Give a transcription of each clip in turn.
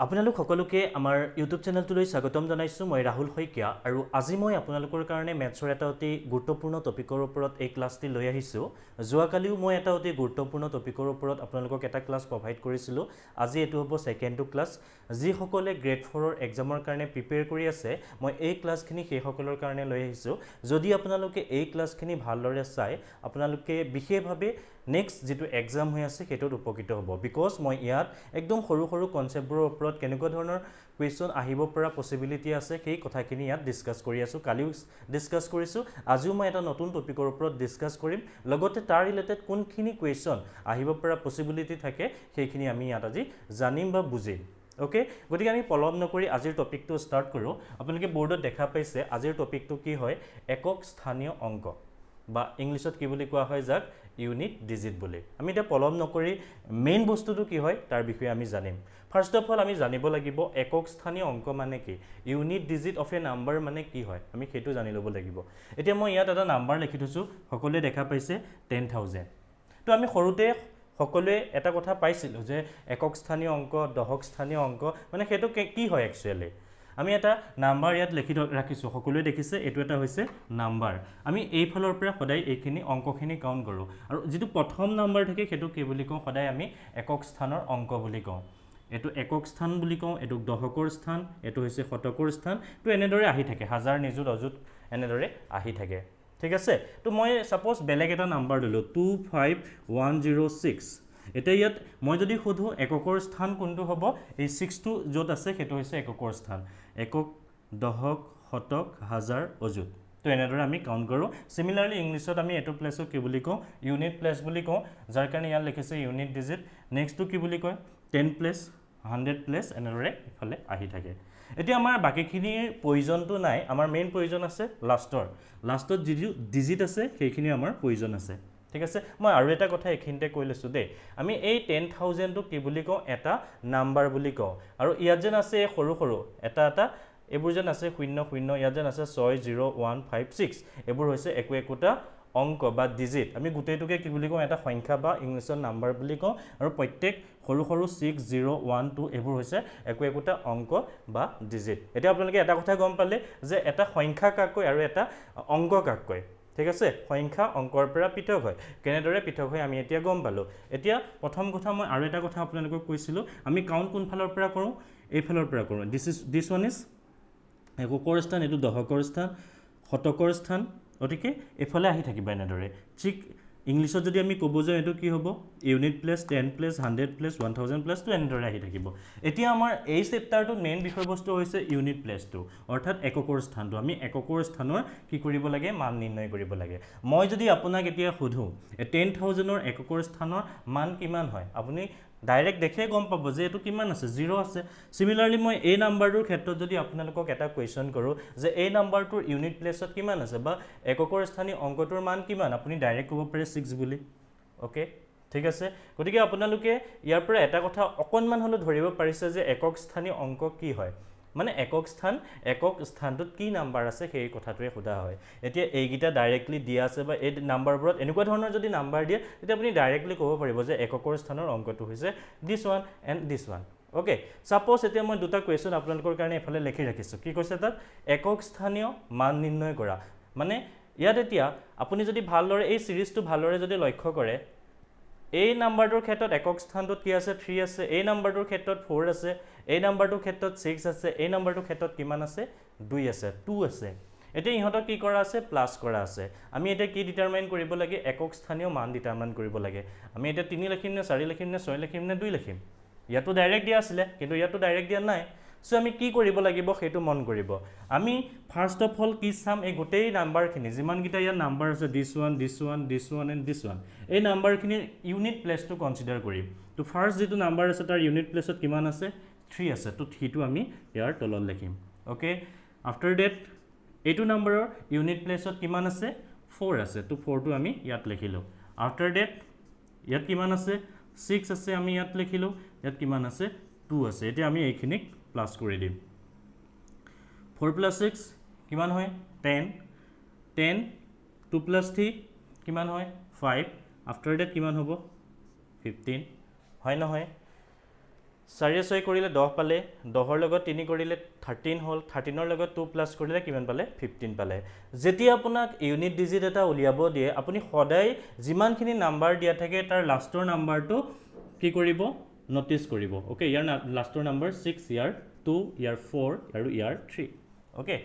আপোনালোক সকলোকে আমাৰ ইউটিউব চেনেলটোলৈ স্বাগতম জনাইছোঁ। মই ৰাহুল শইকীয়া আৰু আজি মই আপোনালোকৰ কাৰণে মেথছৰ এটা অতি গুৰুত্বপূৰ্ণ টপিকৰ ওপৰত এই ক্লাছটি লৈ আহিছোঁ। যোৱাকালিও মই এটা অতি গুৰুত্বপূৰ্ণ টপিকৰ ওপৰত আপোনালোকক এটা ক্লাছ প্ৰভাইড কৰিছিলোঁ। আজি এইটো হ'ব ছেকেণ্ডটো ক্লাছ। যিসকলে গ্ৰেড 4ৰ এক্সামৰ কাৰণে প্ৰিপেয়াৰ কৰি আছে, মই এই ক্লাছখিনি সেইসকলৰ কাৰণে লৈ আহিছোঁ। যদি আপোনালোকে এই ক্লাছখিনি ভালদৰে চাই, আপোনালোকে বিশেষভাৱে নেক্সট যিটো এক্সাম হৈ আছে সেইটোত উপকৃত হ'ব। বিকজ মই ইয়াত একদম সৰু সৰু কনচেপ্টবোৰৰ ওপৰত কেনেকুৱা ধৰণৰ কুৱেশ্যন আহিব পৰা পচিবিলিটি আছে সেই কথাখিনি ইয়াত ডিছকাছ কৰি আছোঁ। কালিও ডিছকাছ কৰিছোঁ, আজিও মই এটা নতুন টপিকৰ ওপৰত ডিছকাছ কৰিম। লগতে তাৰ ৰিলেটেড কোনখিনি কুৱেশ্যন আহিব পৰা পচিবিলিটি থাকে সেইখিনি আমি ইয়াত আজি জানিম বা বুজিম। অ'কে, গতিকে আমি পলম নকৰি আজিৰ টপিকটো ষ্টাৰ্ট কৰোঁ। আপোনালোকে বৰ্ডত দেখা পাইছে আজিৰ টপিকটো কি হয়, একক স্থানীয় অংক বা ইংলিছত কি বুলি কোৱা হয় যাক ইউনিট ডিজিট বুলি। আমি এতিয়া পলম নকৰি মেইন বস্তুটো কি হয় তাৰ বিষয়ে আমি জানিম। ফাৰ্ষ্ট অফ অল আমি জানিব লাগিব একক স্থানীয় অংক মানে কি, unit digit of A number মানে কি হয়, আমি সেইটো জানি ল'ব লাগিব। এতিয়া মই ইয়াত এটা নাম্বাৰ লিখি থৈছোঁ, সকলোৱে দেখা পাইছে 10,000। তো আমি সৰুতে সকলোৱে এটা কথা পাইছিলোঁ যে একক স্থানীয় অংক, দশক স্থানীয় অংক মানে সেইটো কি হয় একচুৱেলি। আমি এটা নাম্বাৰ ইয়াত লিখি ৰাখিছোঁ, সকলোৱে দেখিছে এইটো এটা হৈছে নাম্বাৰ। আমি এইফালৰ পৰা সদায় এইখিনি অংকখিনি কাউণ্ট কৰোঁ আৰু যিটো প্ৰথম নাম্বাৰ থাকে সেইটো কি বুলি কওঁ, সদায় আমি একক স্থানৰ অংক বুলি কওঁ। এইটো একক স্থান বুলি কওঁ, এইটোক দশকৰ স্থান, এইটো হৈছে শতকৰ স্থান। তো এনেদৰে আহি থাকে, হাজাৰ, নিযুত, অযুত এনেদৰে আহি থাকে। ঠিক আছে, তো মই ছাপ'জ বেলেগ এটা নাম্বাৰ দিলোঁ 25106। এতিয়া ইয়াত মই যদি সোধোঁ এককৰ স্থান কোনটো হ'ব, এই 6টো য'ত আছে সেইটো হৈছে এককৰ স্থান। একক, দশক, শতক, হাজাৰ, অযুত। তো এনেদৰে আমি কাউণ্ট কৰোঁ। চিমিলাৰলি ইংলিছত আমি এইটো প্লেছক কি বুলি কওঁ, ইউনিট প্লেছ বুলি কওঁ, যাৰ কাৰণে ইয়াত লিখিছে ইউনিট ডিজিট। নেক্সটটো কি বুলি কয়, 10 প্লেছ, 100 প্লেছ, এনেদৰে ইফালে আহি থাকে। এতিয়া আমাৰ বাকীখিনিৰ প্ৰয়োজনটো নাই, আমাৰ মেইন প্ৰয়োজন আছে লাষ্টত যিটো ডিজিট আছে সেইখিনি আমাৰ প্ৰয়োজন আছে। ঠিক আছে, মই আৰু এটা কথা এইখিনিতে কৈ লৈছোঁ দেই। আমি এই 10,000টো কি বুলি কওঁ, এটা নাম্বাৰ বুলি কওঁ। আৰু ইয়াত যেন আছে সৰু সৰু এটা এটা, এইবোৰ যেন আছে 00, ইয়াত যেন আছে 60156, এইবোৰ হৈছে একোটা অংক বা ডিজিট। আমি গোটেইটোকে কি বুলি কওঁ, এটা সংখ্যা বা ইংলিছত নাম্বাৰ বুলি কওঁ। আৰু প্ৰত্যেক সৰু সৰু 6, 0, 1, 2 এইবোৰ হৈছে একোটা অংক বা ডিজিট। এতিয়া আপোনালোকে এটা কথা গম পালে যে এটা সংখ্যা কাক কয় আৰু এটা অংক কাক কয়। ঠিক আছে, সংখ্যা অংকৰ পৰা পৃথক হয়। কেনেদৰে পৃথক হয় আমি এতিয়া গম পালোঁ। এতিয়া প্ৰথম কথা মই আৰু এটা কথা আপোনালোকক কৈছিলোঁ, আমি কাউণ্ট কোনফালৰ পৰা কৰোঁ, এইফালৰ পৰা কৰোঁ। দিছ ওৱান ইজ এককৰ স্থান, এইটো দশকৰ স্থান, শতকৰ স্থান, গতিকে এইফালে আহি থাকিব এনেদৰে। ঠিক ইংলিছত যদি আমি ক'ব যাওঁ এইটো কি হ'ব, unit place, 10 place, 100 place, 1000 place, তো এনেদৰে আহি থাকিব। এতিয়া আমাৰ এই চেপ্টাৰটোত মেইন বিষয়বস্তু হৈছে ইউনিট প্লেছটো, অৰ্থাৎ এককৰ স্থানটো। আমি এককৰ স্থানৰ কি কৰিব লাগে, মান নিৰ্ণয় কৰিব লাগে। মই যদি আপোনাক এতিয়া সোধোঁ 10,000ৰ এককৰ স্থানৰ মান কিমান হয়, আপুনি ডাইৰেক্ট দেখিয়ে গম পাব যে এইটো কিমান আছে, 0 আছে। চিমিলাৰলি মই এই নাম্বাৰটোৰ ক্ষেত্ৰত যদি আপোনালোকক এটা কুৱেশ্যন কৰোঁ যে এই নাম্বাৰটোৰ ইউনিট প্লেছত কিমান আছে বা এককৰ স্থানীয় অংকটোৰ মান কিমান, আপুনি ডাইৰেক্ট ক'ব পাৰে 6 বুলি। অ'কে, ঠিক আছে। গতিকে আপোনালোকে ইয়াৰ পৰা এটা কথা অকণমান হ'লেও ধৰিব পাৰিছে যে একক স্থানীয় অংক কি হয়, মানে একক স্থানটোত কি নাম্বাৰ আছে সেই কথাটোৱে সোধা হয়। এতিয়া এইকেইটা ডাইৰেক্টলি দিয়া আছে বা এই নাম্বাৰবোৰত এনেকুৱা ধৰণৰ যদি নাম্বাৰ দিয়ে তেতিয়া আপুনি ডাইৰেক্টলি ক'ব পাৰিব যে এককৰ স্থানৰ অংকটো হৈছে দিছ one and this one. Okay, suppose এতিয়া মই দুটা কুৱেশ্যন আপোনালোকৰ কাৰণে এইফালে লিখি ৰাখিছোঁ। কি কৈছে তাত, একক স্থানীয় মান নিৰ্ণয় কৰা। মানে ইয়াত এতিয়া আপুনি যদি ভালদৰে এই চিৰিজটো ভালদৰে যদি লক্ষ্য কৰে, এই নাম্বাৰটোৰ ক্ষেত্ৰত একক স্থানটোত কি আছে, 3 আছে। এই নাম্বাৰটোৰ ক্ষেত্ৰত 4 আছে। এই নাম্বাৰটোৰ ক্ষেত্ৰত 6 আছে। এই নাম্বাৰটোৰ ক্ষেত্ৰত কিমান আছে, 2 আছে, 2 আছে। এতিয়া ইহঁতক কি কৰা আছে, প্লাছ কৰা আছে। আমি এতিয়া কি ডিটাৰমাইন কৰিব লাগে, একক স্থানীয় মান ডিটাৰমাইন কৰিব লাগে। আমি এতিয়া 3 লিখিম নে 4 লিখিম নে 6 লিখিম নে 2 লিখিম, ইয়াতো ডাইৰেক্ট দিয়া আছিলে কিন্তু ইয়াতো ডাইৰেক্ট দিয়া নাই। চ' আমি কি কৰিব লাগিব সেইটো মন কৰিব। আমি ফাৰ্ষ্ট অফ অল কি চাম, এই গোটেই নাম্বাৰখিনি যিমানকেইটা ইয়াত নাম্বাৰ আছে, দিছ one, this one, this one and this one, এই নাম্বাৰখিনিৰ ইউনিট প্লেছটো কনচিডাৰ কৰিম। তো ফাৰ্ষ্ট যিটো নাম্বাৰ আছে তাৰ ইউনিট প্লেছত কিমান আছে, 3 আছে। তো 3টো আমি ইয়াৰ তলত লিখিম। অ'কে, আফটাৰ ডেট এইটো নাম্বাৰৰ ইউনিট প্লেছত কিমান আছে, 4 আছে। তো 4টো আমি ইয়াত লিখিলোঁ। আফটাৰ ডেট ইয়াত কিমান আছে, 6 আছে, আমি ইয়াত লিখিলোঁ। ইয়াত কিমান আছে, 2 আছে। এতিয়া আমি এইখিনিক প্লাছ কৰি দিম। 4 + 6 কিমান হয়, 10, 10, 2 + 3 কিমান হয়, 5, আফটাৰ ডেট কিমান হ'ব, 15, হয় নহয়। 4 6 কৰিলে 10 পালে 10ৰ লগত 3 কৰিলে 13 হ'ল 13ৰ লগত 2 প্লাছ কৰিলে কিমান পালে 15 পালে যেতিয়া আপোনাক ইউনিট ডিজিট এটা উলিয়াব দিয়ে আপুনি সদায় যিমানখিনি নাম্বাৰ দিয়া থাকে তাৰ লাষ্টৰ নাম্বাৰটো কি কৰিব নোটিস কৰিব ওকে ইয়াৰ লাষ্টৰ নাম্বাৰ 6 ইয়াৰ 2 ইয়াৰ 4 আৰু ইয়াৰ 3 ওকে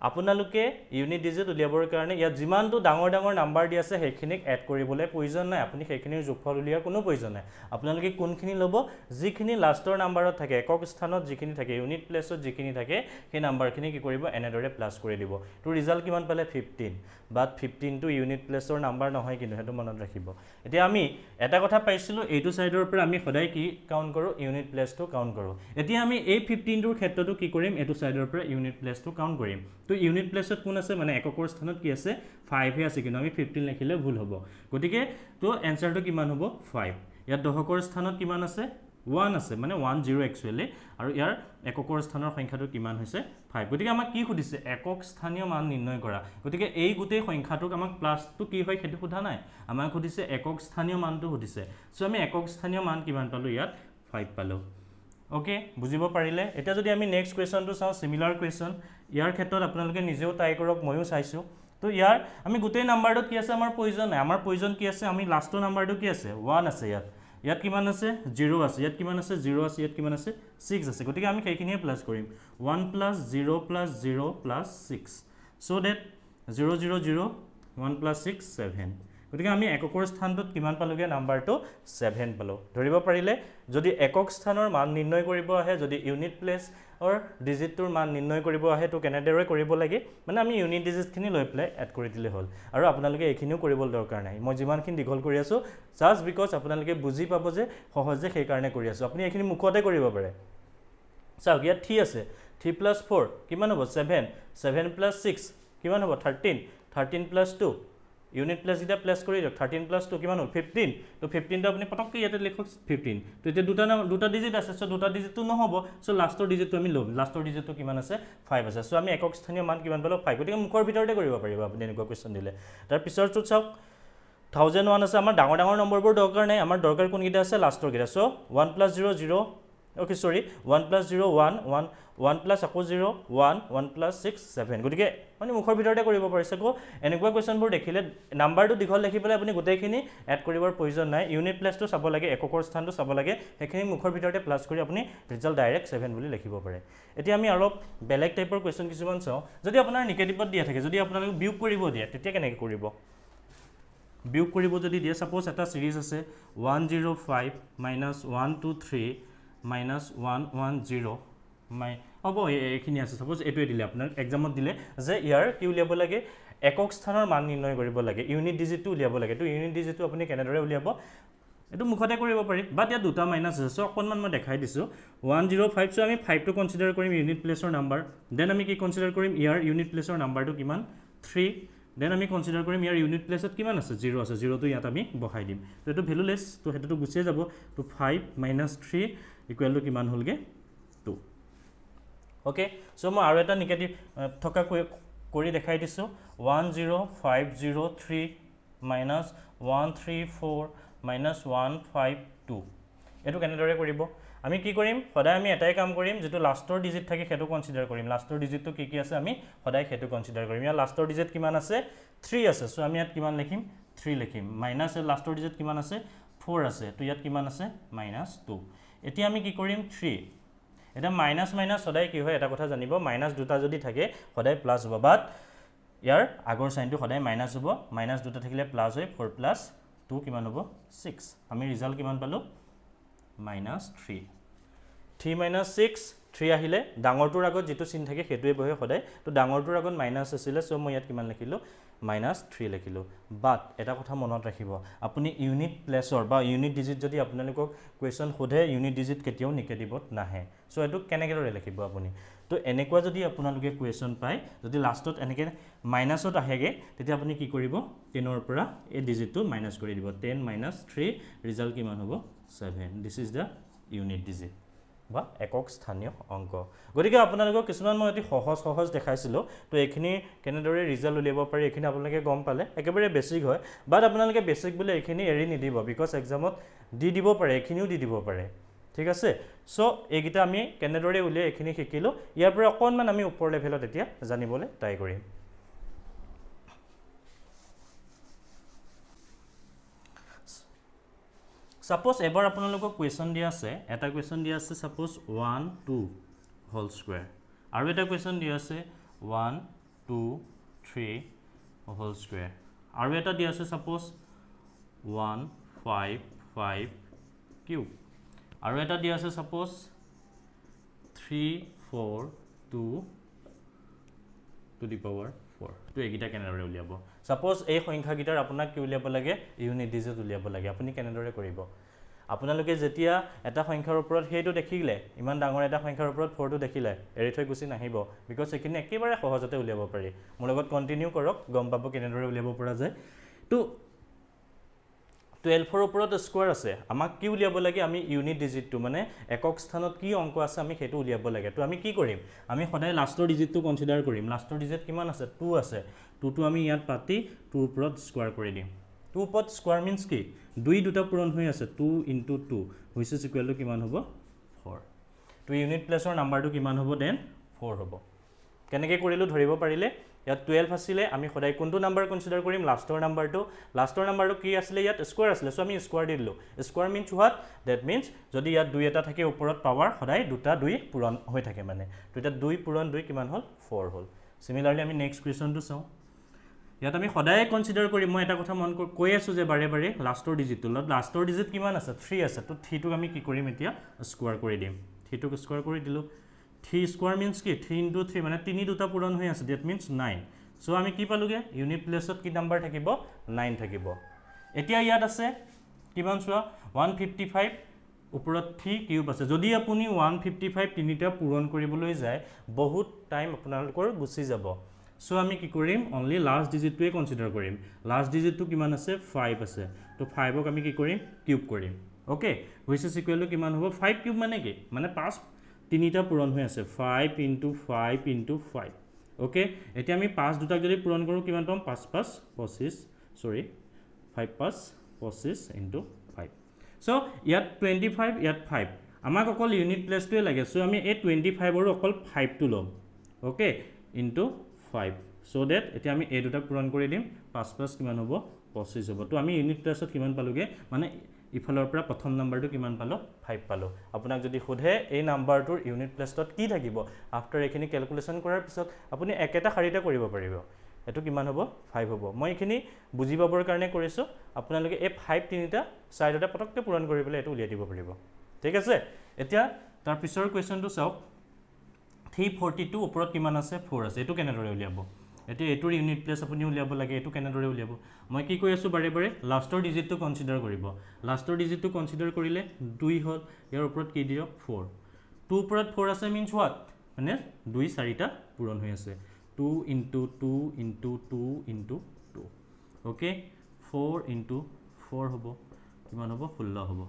আপোনালোকে ইউনিট ডিজিট উলিয়াবৰ কাৰণে ইয়াত যিমানটো ডাঙৰ ডাঙৰ নাম্বাৰ দি আছে সেইখিনিক এড কৰিবলৈ প্ৰয়োজন নাই আপুনি সেইখিনিৰ যোগফল উলিয়াৰ কোনো প্ৰয়োজন নাই আপোনালোকে কোনখিনি ল'ব যিখিনি লাষ্টৰ নাম্বাৰত থাকে একক স্থানত যিখিনি থাকে ইউনিট প্লেছত যিখিনি থাকে সেই নাম্বাৰখিনি কি কৰিব এনেদৰে প্লাছ কৰি দিব তো ৰিজাল্ট কিমান পালে 15 বাট 15 টো ইউনিট প্লেছৰ নাম্বাৰ নহয় কিন্তু হেতু মনত ৰাখিব এতিয়া আমি এটা কথা পাইছিলো এইটো সাইডৰ পৰা আমি সদায় কি কাউন্ট কৰো ইউনিট প্লেছটো কাউন্ট কৰো এতিয়া আমি এই 15 টোৰ ক্ষেত্ৰটো কি কৰিম এইটো সাইডৰ পৰা ইউনিট প্লেছটো কাউন্ট কৰিম তো ইউনিট প্লেছত কোন আছে মানে এককৰ স্থানত কি আছে 5 হে আছে কিন্তু আমি 15 লিখিলে ভুল হ'ব গতিকে তো এনসাৰটো কিমান হ'ব 5 ইয়াত দশকৰ স্থানত কিমান আছে 1 আছে মানে 10 একচুয়ালি আৰু ইয়াৰ এককৰ স্থানৰ সংখ্যাটো কিমান হৈছে 5 গতিকে আমাক কি খুদিছে একক স্থানীয় মান নিৰ্ণয় কৰা গতিকে এই গুটেই সংখ্যাটোক আমাক প্লাসটো কি হয় সেইটো খুদা নাই আমাক খুদিছে একক স্থানীয় মানটো খুদিছে সো আমি একক স্থানীয় মান কিমান পালো ইয়াত 5 পালো ওকে বুজিব পাৰিলে এটা যদি আমি নেক্সট কোৱেশ্চনটো চাও সিমিলাৰ কোৱেশ্চন ইয়াৰ ক্ষেত্ৰত আপোনালোকে নিজেও ট্ৰাই কৰক ময়ো চাইছো তো ইয়াৰ আমি গুটেই নাম্বাৰটো কি আছে আমাৰ প্ৰয়োজন নাই আমাৰ প্ৰয়োজন কি আছে আমি লাষ্টৰ নাম্বাৰটো কি আছে 1 আছে ইয়াত কিমান আছে 0 আছে ইয়াত কিমান আছে 0 আছে ইয়াত কিমান আছে 6 আছে গতিকে আমি সেইখিনিয়ে প্লাস কৰিম 1 + 0 + 0 + 6 so that 0 0 0 1 + 6 7 গতিকে আমি এককৰ স্থানটোত কিমান পালোগে নাম্বাৰটো 7 পালো ধৰিব পাৰিলে যদি একক স্থানৰ মান নিৰ্ণয় কৰিব আহে যদি ইউনিট প্লেস অৰ ডিজিটটোৰ মান নিৰ্ণয় কৰিব আহে তো কেনেদৰে কৰিব লাগে মানে আমি ইউনিট ডিজিটখিনি লৈ প্লে এড কৰি দিলে হ'ল আৰু আপোনালোকে এইখিনিও কৰিব দৰকাৰ নাই মই যিমানখিনি দীঘল কৰি আছো জাস্ট বিকজ আপোনালোকে বুজি পাব যে সহজে সেই কাৰণে কৰি আছো আপুনি এইখিনি মুখতে কৰিব পাৰে চাওক ইয়াত 3 আছে 3 + 4 কিমান হ'ব 7 7 + 6 কিমান হ'ব 13 13 + 2 ইউনিট প্লাস এটা প্লাস কৰি দিয়ক 13 + 2 কিমান হ'ল 15 তো 15 টো আপুনি পটককৈ ইয়াতে লিখক 15 তো এতিয়া দুটা ডিজিট আছে সো দুটা ডিজিটটো নহব সো লাষ্টৰ ডিজিটটো আমি লম লাষ্টৰ ডিজিটটো কিমান আছে 5 আছে সো আমি একক স্থানীয় মান কিমান পালো 5 গতিকে মুখৰ ভিতৰতে কৰিব পাৰিব আপুনি এনেকুৱা কোৱেশ্চন দিলে তাৰ পিছৰটো চাওক 1001 আছে আমাৰ ডাঙৰ ডাঙৰ নম্বৰবোৰ দৰকাৰ নাই আমাৰ দৰকাৰ কোনকিটা আছে লাষ্টৰ কিটা সো 1 + 0 0 okay sorry 1 + 0 1 1 1 + আকৌ 0 1 1 + 6 7 গতিকে মানে মুখৰ ভিতৰতে কৰিব পাৰিছে কো এনেকুৱা কোৱেশ্চনবোৰ দেখিলে নাম্বাৰটো দীঘল লিখি পেলাই আপুনি গোটেইখিনি এড কৰিবৰ প্ৰয়োজন নাই ইউনিট প্লেছটো চাব লাগে এককৰ স্থানটো চাব লাগে সেইখিনি মুখৰ ভিতৰতে প্লাস কৰি আপুনি ৰিজাল্ট ডাইৰেক্ট 7 বুলি লিখিব পাৰে এতিয়া আমি অলপ বেলেগ টাইপৰ কোৱেশ্চন কিছুমান চাও যদি আপোনাৰ নিগেটিভত দিয়া থাকে যদি আপোনালোক বিয়োগ কৰিব দিয়ে তেতিয়া কেনেকৈ কৰিব বিয়োগ কৰিব যদি দিয়ে সাপোজ এটা সিৰিজ আছে 105 - 123 - 110 হ'ব এইখিনি আছে সাপোজ এটোৱে দিলে আপোনাৰ এক্সামত দিলে যে ইয়াৰ কি উলিয়াব লাগে একক স্থানৰ মান নিৰ্ণয় কৰিব লাগে ইউনিট ডিজিটটো উলিয়াব লাগে তো ইউনিট ডিজিটটো আপুনি কেনেদৰে উলিয়াব এটো মুখতে কৰিব পাৰি বাট ইয়াত দুটা মাইনাস আছে সো অকনমান মই দেখাই দিছো 105 সো আমি 5 টো কনসিডাৰ কৰিম ইউনিট প্লেছৰ নাম্বাৰ দেন আমি কি কনসিডাৰ কৰিম ইয়াৰ ইউনিট প্লেছৰ নাম্বাৰটো কিমান 3 দেন আমি কনসিডাৰ কৰিম ইয়াৰ ইউনিট প্লেছত কিমান আছে 0 আছে 0 টো ইয়াত আমি বহাই দিম তো এটো ভ্যালুলেস তো হেতুটো গুছিয়ে যাব তো 5 - 3 = কিমান হ'লগে 2 ওকে সো মই আৰু এটা নিগেটিভ থকা কৰি দেখাই দিছো 10503 - 134 - 152 এটো কেনেদৰে কৰিব আমি কি কৰিম সদায় আমি এটাই কাম কৰিম যেটো লাষ্টৰ ডিজিট থাকে হেতু কনসিডাৰ কৰিম লাষ্টৰ ডিজিটটো কি আছে আমি সদায় হেতু কনসিডাৰ কৰিম ইয়াৰ লাষ্টৰ ডিজিট কিমান আছে 3 আছে সো আমি ইয়াত কিমান লিখিম 3 লিখিম মাইনাস এর লাষ্টৰ ডিজিট কিমান আছে 4 আছে তো ইয়াত কিমান আছে -2 এতিয়া আমি কি কৰিম 3 এটা মাইনাস মাইনাস সদায় কি হয় এটা কথা জানিব মাইনাস দুটা যদি থাকে সদায় প্লাস হ'ব বাট ইয়াৰ আগৰ সাইনটো সদায় মাইনাস হ'ব মাইনাস দুটা থাকিলে প্লাস হয় 4 + 2 কিমান হ'ব 6 আমি ৰিজাল্ট কিমান পালো -3 3 - 6 3 আহিলে ডাঙৰটোৰ আগত যেটো চিন থাকে হেতুৱে বহে সদায় তো ডাঙৰটোৰ আগত মাইনাস আছিলে সো মই ইয়াত কিমান লিখিলো -3 লিখিলো বাট এটা কথা মনত ৰাখিব আপুনি ইউনিট প্লেছৰ বা ইউনিট ডিজিট যদি আপোনালোকক কোৱেশ্চন সোধে ইউনিট ডিজিট কেতিয়াও নিগেটিভত নাহে সো এটো কেনেকৈ লিখিব আপুনি তো এনেকুৱা যদি আপোনালোকে কোৱেশ্চন পায় যদি লাষ্টত এনেকৈ মাইনাসত আহেগে তেতিয়া আপুনি কি কৰিব 10 ৰ পৰা এই ডিজিটটো মাইনাস কৰি দিব 10 - 3 ৰিজাল্ট কিমান হ'ব 7 this is the unit digit বা একক স্থানীয় অংক গতিকে আপোনালোকক কিছুমান মই অতি সহজ দেখাইছিলো তো এইখিনি কেনেদৰে ৰিজাল্ট উলিয়াব পাৰি এইখিনি আপোনালোকে গম পালে একেবাৰে বেসিক হয় বাট আপোনালোকে বেসিক বুলি এইখিনি এৰি নিদিব বিকজ এক্সামত দি দিব পাৰে এইখিনিও দি দিব পাৰে ঠিক আছে সো এইগিটা আমি কেনেদৰে উলিয়াই এখিনি শিকিলো ইয়াৰ পৰা অকনমান আমি ওপৰ লেভেলত এতিয়া জানিবলৈ ট্ৰাই কৰিম সাপোজ এবাৰ আপোনালোকক কোৱেশ্চন দিয়া আছে এটা কোৱেশ্চন দিয়া আছে সাপোজ 1 2 হোল স্কয়াৰ আৰু এটা কোৱেশ্চন দিয়া আছে 1 2 3 হোল স্কয়াৰ আৰু এটা দিয়া আছে সাপোজ 1 5 5 কিউব আৰু এটা দিয়া আছে সাপোজ 3 4 2 to the power 4 তো এগিটা কেনেদৰে উলিয়াব সাপোজ এই সংখ্যাগিটাৰ আপোনাক কি উলিয়াব লাগে ইউনিট ডিজিট উলিয়াব লাগে আপুনি কেনেদৰে কৰিব আপোনালোকে যেতিয়া এটা সংখ্যাৰ ওপৰত হেইটো দেখিলে ইমান ডাঙৰ এটা সংখ্যাৰ ওপৰত 4 টো দেখিলে এৰি থৈ গুছি নাহিব বিকজ এখিনি একেবাৰে সহজতে উলিয়াব পাৰি মোৰ লগত কন্টিনিউ কৰক গম পাব কেনেদৰে উলিয়াব পৰা যায় তো 12 ৰ ওপৰত স্কয়াৰ আছে আমাক কি উলিয়াব লাগে আমি ইউনিট ডিজিটটো মানে একক স্থানত কি অংক আছে আমি হেতু উলিয়াব লাগে তো আমি কি কৰিম আমি সদায় লাষ্টৰ ডিজিটটো কনসিডাৰ কৰিম লাষ্টৰ ডিজিট কিমান আছে 2 আছে 2 টো আমি ইয়াত পাতি 2 ওপৰত স্কয়াৰ কৰি দিম 2 ওপৰত স্কয়াৰ মিন্স কি 2 দুটা পূৰণ হৈ আছে 2 * 2 which is equal to কিমান হ'ব 4 তো ইউনিট প্লেসৰ নাম্বাৰটো কিমান হ'ব দেন 4 হ'ব কেনেকৈ কৰিলো ধৰিব পাৰিলে ইয়াত 12 আছিল আমি সদায় কোনটো নাম্বাৰ কনসিডাৰ কৰিম লাষ্টৰ নাম্বাৰটো কি আছিল ইয়াত স্কয়াৰ আছিল সো আমি স্কয়াৰ দি দিলো square means what that means যদি ইয়াত 2 এটা থাকে ওপৰত পাৱাৰ সদায় দুটা 2 পূৰণ হৈ থাকে মানে তো এটা 2 পূৰণ 2 কিমান হ'ল 4 হ'ল সিমিলাৰলি আমি নেক্সট কোৱেশ্চনটো চাও ইয়াত আমি সদায় কনসিডাৰ কৰিম মই এটা কথা মন কৈ আছো যে বাৰে বাৰে লাষ্টৰ ডিজিট কিমান আছে 3 আছে তো 3 টোক আমি কি কৰিম এতিয়া স্কয়াৰ কৰি দিম 3 টোক স্কয়াৰ কৰি দিলো 3 স্কয়াৰ মিন্স কি 3 * 3 মানে 3 দুটা পূৰণ হৈ আছে দ্যাট মিন্স 9 সো আমি কি পালোগে ইউনিট প্লেসত কি নাম্বাৰ থাকিব 9 থাকিব এতিয়া ইয়াত আছে কিমান চোৱা 155 ওপৰত 3 কিউব আছে যদি আপুনি 155 তিনিটা পূৰণ কৰিবলৈ যায় বহুত টাইম আপোনালোকৰ গুছি যাব সো আমি কি কৰিম অনলি লাষ্ট ডিজিটটোৱে কনসিডাৰ কৰিম লাষ্ট ডিজিটটো কিমান আছে 5 আছে তো 5ক আমি কি কৰিম কিউব কৰিম okay which is equal to কিমান হ'ব 5 কিউব মানে কি মানে 5 তিনিটা পূৰণ হৈ আছে 5 * 5 * 5 ওকে এতিয়া আমি 5 দুটাক যদি পূৰণ কৰো কিমান পাম 5 5 25 সৰি 5 5 25 * 5 সো ইয়াত 25 ইয়াত 5 আমাক অকল ইউনিট প্লেসটোৱে লাগে সো আমি এই 25 ৰ অকল 5 টো লম ওকে * 5 so that এতিয়া আমি এই দুটা পূৰণ কৰি দিম 5 5 কিমান হ'ব 25 হ'ব তো আমি ইউনিট প্লেসত কিমান পালোগে মানে ইফালৰ পৰা প্ৰথম নাম্বাৰটো কিমান পালো 5 পালো আপোনাক যদি সোধে এই নাম্বাৰটোৰ ইউনিট প্লেসত কি থাকিব আফটাৰ এখিনি ক্যালকুলেশন কৰাৰ পিছত আপুনি একেটা খাৰিতে কৰিব পাৰিব এটো কিমান হ'ব 5 হ'ব মই এখিনি বুজি পাবৰ কাৰণে কৰিছো আপোনালোকে এই 5 তিনিটা সাইডতে পটককে পূৰণ কৰি পেলাই এটো উলিয়াই দিব পাৰিব ঠিক আছে এতিয়া তাৰ পিছৰ কোৱেশ্চনটো চাওক 342 ওপৰত কিমান আছে 4 আছে এটো কেনেদৰে উলিয়াব এটো এটোৰ ইউনিট প্লেস আপুনি উলিয়াব লাগে এটো কেনেদৰে উলিয়াব মই কি কৈ আছো বাৰে বাৰে লাষ্টৰ ডিজিটটো কনসিডাৰ কৰিব লাষ্টৰ ডিজিটটো কনসিডাৰ কৰিলে 2 হ'ল ইয়াৰ ওপৰত কি দিয়ক 4 2 ওপৰত 4 আছে মিন্স হোৱাট মানে 2 চাৰিটা পূৰণ হৈ আছে 2 * 2 * 2 * 2 ওকে 4 * 4 হ'ব কিমান হ'ব 16 হ'ব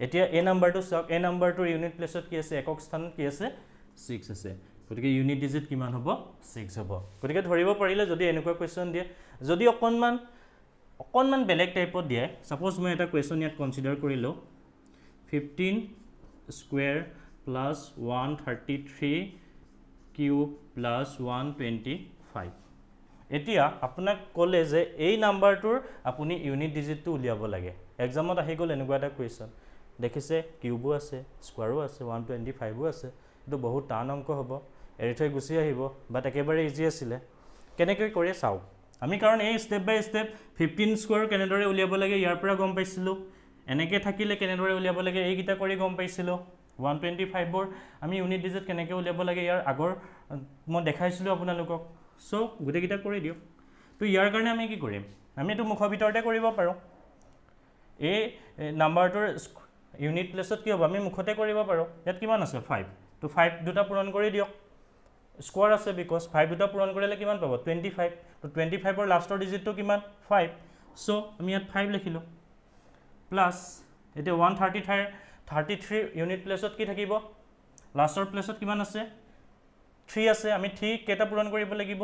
এতিয়া এই নাম্বাৰটো চাওক এই নাম্বাৰটোৰ ইউনিট প্লেসত কি আছে একক স্থানত কি আছে 6 আছে গতিকে ইউনিট ডিজিট কিমান হ'ব 6 হ'ব গতিকে ধৰিব পাৰিলে যদি এনেকুৱা কোৱেশ্চন দিয়ে যদি অকনমান বেলেগ টাইপত দিয়ে সাপোজ মই এটা কোৱেশ্চন ইয়াত কনসিডাৰ কৰিলো 15 স্কয়াৰ প্লাস 133 কিউব প্লাস 125 এতিয়া আপোনাক ক'লে যে এই নাম্বাৰটোৰ আপুনি ইউনিট ডিজিটটো উলিয়াব লাগে এক্সামত আহি গ'ল এনেকুৱা এটা কোৱেশ্চন দেখিছে কিউবো আছে স্কয়াৰো আছে 125ও আছে এটো বহুত টান অংক হ'ব এৰি থৈ গুছি আহিব বাট একেবাৰে ইজি আছিল কেনেকৈ কৰে চাও আমি কাৰণ এই স্টেপ বাই স্টেপ 15 স্কয়াৰ কেনেদৰে উলিয়াব লাগে ইয়াৰ পৰা গম পাইছিলো এনেকৈ থাকিলে কেনেদৰে উলিয়াব লাগে এই গিটা কৰি গম পাইছিলো 125 ৰ আমি ইউনিট ডিজিট কেনেকৈ উলিয়াব লাগে ইয়াৰ আগৰ মই দেখাইছিলো আপোনালোকক সো গুটে গিটা কৰি দিও তো ইয়াৰ কাৰণে আমি কি কৰিম আমি এটো মুখৰ ভিতৰতে কৰিব পাৰো এই নাম্বাৰটোৰ ইউনিট প্লেসত কি হ'ব আমি মুখতে কৰিব পাৰো ইয়াত কিমান আছে 5 তো 5 দুটা পূৰণ কৰি দিয়ক স্কয়াৰ আছে বিকজ 5 দুটা পূৰণ কৰিলে কিমান পাব 25 তো 25 ৰ লাষ্টৰ ডিজিটটো কিমান 5 সো আমি ইয়াত 5 লিখিলো প্লাস এটা 133 ইউনিট প্লেসত কি থাকিব লাষ্টৰ প্লেসত কিমান আছে 3 আছে আমি 3 কেটা পূৰণ কৰিব লাগিব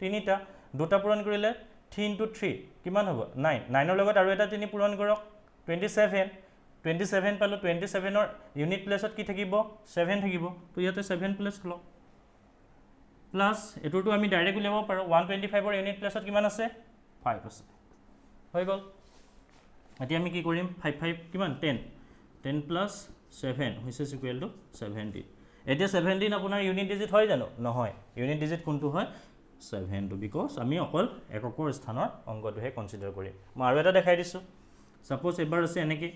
তিনিটা দুটা পূৰণ কৰিলে 3 * 3 কিমান হ'ব 9 9 ৰ লগত আৰু এটা 3 পূৰণ কৰক 27 27 পালো 27 ইউনিট প্লেছত কি থাকিব 7 থাকিব তো ইয়াতে 7 প্লাস হলো প্লাস এটোটো আমি ডাইৰেক্ট উলিয়াব পাৰো 125 ইউনিট প্লেছত কিমান আছে 5 আছে হৈ গল এতিয়া আমি কি কৰিম 5 5 কিমান 10 10 প্লাস 7 হৈছে ইকুৱেল টু 17 এতিয়া 17 আপোনাৰ ইউনিট ডিজিট হয় জানো নহয় ইউনিট ডিজিট কোনটো হয় 7 টু বিকজ আমি অকল এককৰ স্থানৰ অংকটোহে কনসিডাৰ কৰিম মই আৰু এটা দেখাই দিছো সাপোজ এবাৰ আছে এনেকি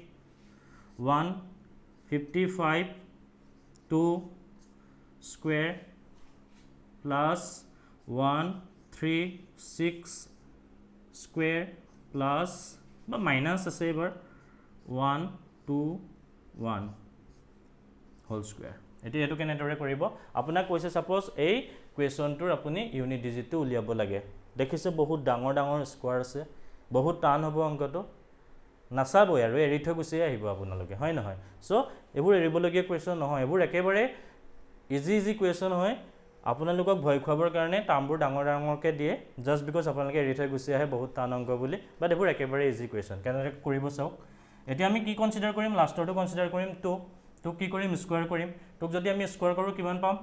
155 2 square plus 136 square plus বা minus আছে এবাৰ 121 whole square এতিয়া এটো কেনেদৰে কৰিব আপোনাক কৈছে সাপোজ এই কোৱেশ্চনটোৰ আপুনি ইউনিট ডিজিটটো উলিয়াব লাগে দেখিছে বহুত ডাঙৰ ডাঙৰ স্কোয়াৰ আছে বহুত টান হ'ব অংকটো নাসাবই আৰু এৰি থৈ গুচি আহিব আপোনালোকে হয় নহয় সো এবোৰ এৰিবলগীয়া কোৱেশ্চন নহয় এবোৰ একেবাৰে ইজি ইজি কোৱেশ্চন হয় আপোনালোকক ভয় খুৱাবৰ কাৰণে টাৰ্মবোৰ ডাঙৰ ডাঙৰকে দিয়ে জাস্ট বিকজ আপোনালোকে এৰি থৈ গুচি আহে বহুত টান অংক বুলি বাট এবোৰ একেবাৰে ইজি কোৱেশ্চন কেনেদৰে কৰিব চাওক এতিয়া আমি কি কনসিডাৰ কৰিম লাষ্টৰটো কনসিডাৰ কৰিম 2 টুক কি কৰিম স্কয়াৰ কৰিম টুক যদি আমি স্কয়াৰ কৰো কিমান পাম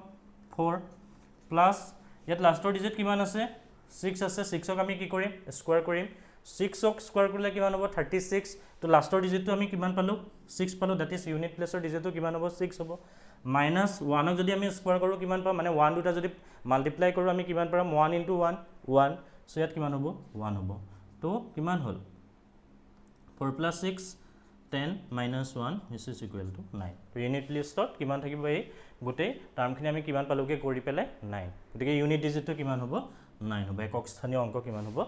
4 প্লাস ইয়াত লাষ্টৰ ডিজিট কিমান আছে 6 আছে 6ক আমি কি কৰিম স্কয়াৰ কৰিম 6ক স্কয়াৰ কৰিলে কিমান হ'ব 36 তো লাষ্টৰ ডিজিটটো আমি কিমান পালো 6 পালো দ্যাট ইজ ইউনিট প্লেছৰ ডিজিটটো কিমান হ'ব 6 হ'ব মাইনাস 1ক যদি আমি স্কয়াৰ কৰো কিমান পাম মানে 1 দুটা যদি মাল্টিপ্লাই কৰো আমি কিমান পাম 1 * 1 1 সো ইয়াত কিমান হ'ব 1 হ'ব তো কিমান হল 4 + 6 10 - 1 which is equal to 9 তো ইউনিট লিষ্টত কিমান থাকিব এই গোটেই টাৰ্মখিনি আমি কিমান পালোকে কৰি পেলাই 9 গতিকে ইউনিট ডিজিটটো কিমান হ'ব 9 হ'ব একক স্থানীয় অংক কিমান হ'ব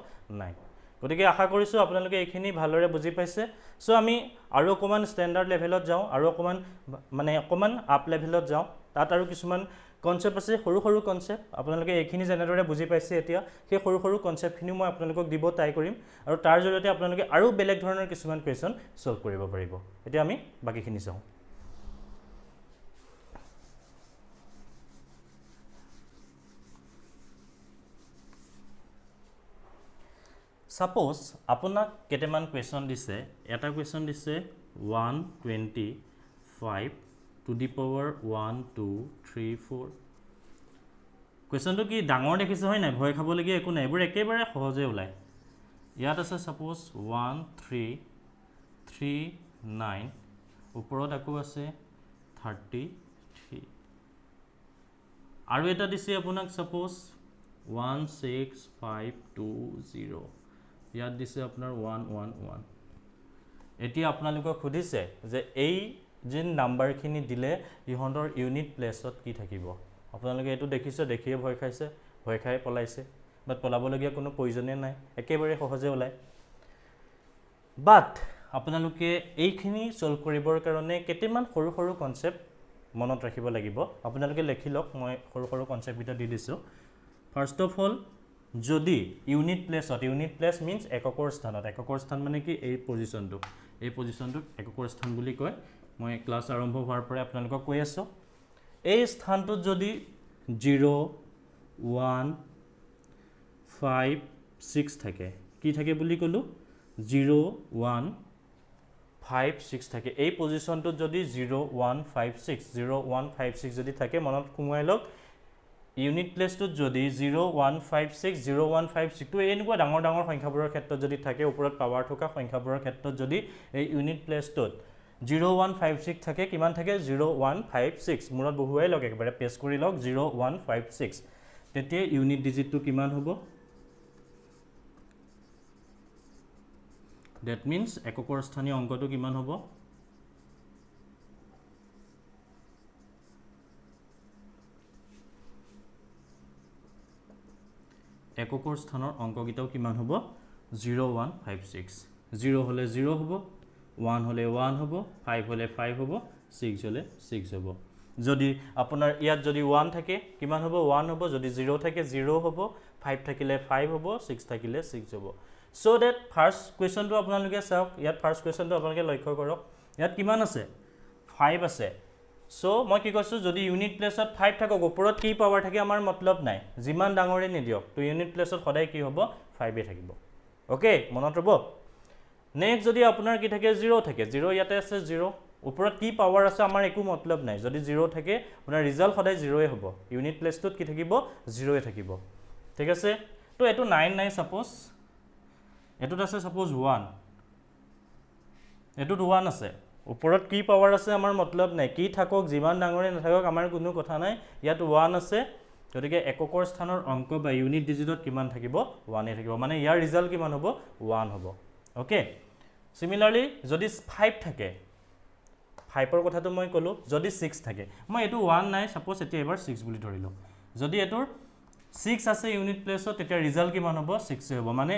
9 গতিকে আশা কৰিছো আপোনালোকে এইখিনি ভালদৰে বুজি পাইছে সো আমি আৰু অকমান ষ্টেণ্ডাৰ্ড লেভেলত যাও আৰু অকমান মানে অকমান আপ লেভেলত যাও তাত আৰু কিছুমান কনসেপ্ট আছে সৰু সৰু কনসেপ্ট আপোনালোকে এইখিনি জেনেদৰে বুজি পাইছে এতিয়া সেই সৰু সৰু কনসেপ্টখিনি মই আপোনালোকক দিব ট্ৰাই কৰিম আৰু তাৰ জৰিয়তে আপোনালোকে আৰু বেলেগ ধৰণৰ কিছুমান কোৱেশ্চন সলভ কৰিব পাৰিব এতিয়া আমি বাকিখিনি চাও সাপোজ আপোনাক কেটেমান কোৱেশ্চন দিছে এটা কোৱেশ্চন দিছে 125 to the power 1 2 3 4 কোৱেশ্চনটো কি ডাঙৰ দেখিছে হয় নাই ভয় খাবলগীয়া একো নাই এবোৰ একেবাৰে সহজে ওলাই ইয়াত আছে সাপোজ 1339 ওপৰত আকৌ আছে 33 আৰু এটা দিছে আপোনাক সাপোজ 16520 ইয়াত দিছে আপোনাৰ 111 এতিয়া আপোনালোকক খুদিছে যে এই জিন নাম্বাৰখিনি দিলে ইহঁতৰ ইউনিট প্লেছত কি থাকিব আপোনালোকে এটো দেখিছে দেখিয়ে ভয় খাইছে ভয় খাই পলাইছে বাট পলাবলগীয়া কোনো প্ৰয়োজনে নাই একেবাৰে সহজে ওলাই বাট আপোনালোকে এইখিনি সলভ কৰিবৰ কাৰণে কেতেমান সৰু সৰু কনসেপ্ট মনত ৰাখিব লাগিব আপোনালোকে লিখি লওক মই সৰু সৰু কনসেপ্ট এটা দি দিছো ফাৰ্স্ট অফ অল যদি ইউনিট প্লেছ মিন্স এককৰ স্থান মানে কি এই পজিশনটো এককৰ স্থান বুলি কয় মই ক্লাস আৰম্ভ হোৱাৰ পৰা আপোনালোকক কৈ আছো এই স্থানটোত যদি 0 1 5 6 থাকে কি থাকে বুলি কলো 0 1 5 6 থাকে এই পজিশনটোত যদি 0 1 5 6 0 1 5 6 যদি থাকে মনত কুমাই লওক ইউনিট প্লেছটো যদি 0 1 5 6 0 1 5 6 তো এনেকুৱা ডাঙৰ ডাঙৰ সংখ্যাবোৰৰ ক্ষেত্ৰত যদি থাকে ওপৰত পাৱাৰ থকা সংখ্যাবোৰৰ ক্ষেত্ৰত যদি এই ইউনিট প্লেছটোত 0 1 5 6 থাকে কিমান থাকে 0 1 5 6 মুৰত বহুৱাই লওক একবাৰে পেস্ট কৰি লওক 0 1 5 6 তেতিয়া ইউনিট ডিজিটটো কিমান হ'ব দ্যাট মিন্স এককৰ স্থানীয় অংকটো কিমান হ'ব এককৰ স্থানৰ অংকগিতাও কিমান হ'ব 0 1 5 6 0 হলে 0 হ'ব 1 হলে 1 হ'ব 5 হলে 5 হ'ব 6 হলে 6 হ'ব যদি আপোনাৰ ইয়াত যদি 1 থাকে কিমান হ'ব 1 হ'ব যদি 0 থাকে 0 হ'ব 5 থাকিলে 5 হ'ব 6 থাকিলে 6 হ'ব সো দ্যাট ফার্স্ট কোৱেশ্চনটো আপোনালোকে চাওক ইয়াত ফাৰ্স্ট কোৱেশ্চনটো আপোনালোকে লক্ষ্য কৰক ইয়াত কিমান আছে 5 আছে সো মই কি কৈছো যদি ইউনিট প্লেছত 5 থাকক ওপৰত কি পাৱাৰ থাকে আমাৰ মতলব নাই যিমান ডাঙৰে নিদিয়ক তো ইউনিট প্লেছত সদায় কি হ'ব 5 এ থাকিব ওকে মনত ৰব নেক্সট যদি আপোনাৰ কি থাকে 0 থাকে 0 ইয়াতে আছে 0 ওপৰত কি পাৱাৰ আছে আমাৰ একো মতলব নাই যদি 0 থাকে আপোনাৰ ৰিজাল্ট সদায় 0 হ'ব ইউনিট প্লেসটোত কি থাকিব 0 থাকিব ঠিক আছে তো এটো 9 নাই সাপোজ এটোত আছে সাপোজ 1 এটোত 1 আছে ওপৰত কি পাৱাৰ আছে আমাৰ মতলব নাই কি থাকক যিমান ডাঙৰে নাথাকক আমাৰ কোনো কথা নাই ইয়াত 1 আছে গতিকে এককৰ স্থানৰ অংক বা ইউনিট ডিজিটত কিমান থাকিব 1 এ থাকিব মানে ইয়াৰ ৰিজাল্ট কিমান হ'ব 1 হ'ব ওকে সিমিলাৰলি যদি 5 থাকে 5 ৰ কথাটো মই কলো যদি 6 থাকে মই এটো 1 নাই সাপোজ এতিয়া এবাৰ 6 বুলি ধৰিলো যদি এটোৰ 6 আছে ইউনিট প্লেসত তেতিয়া ৰিজাল্ট কিমান হ'ব 6 হ'ব মানে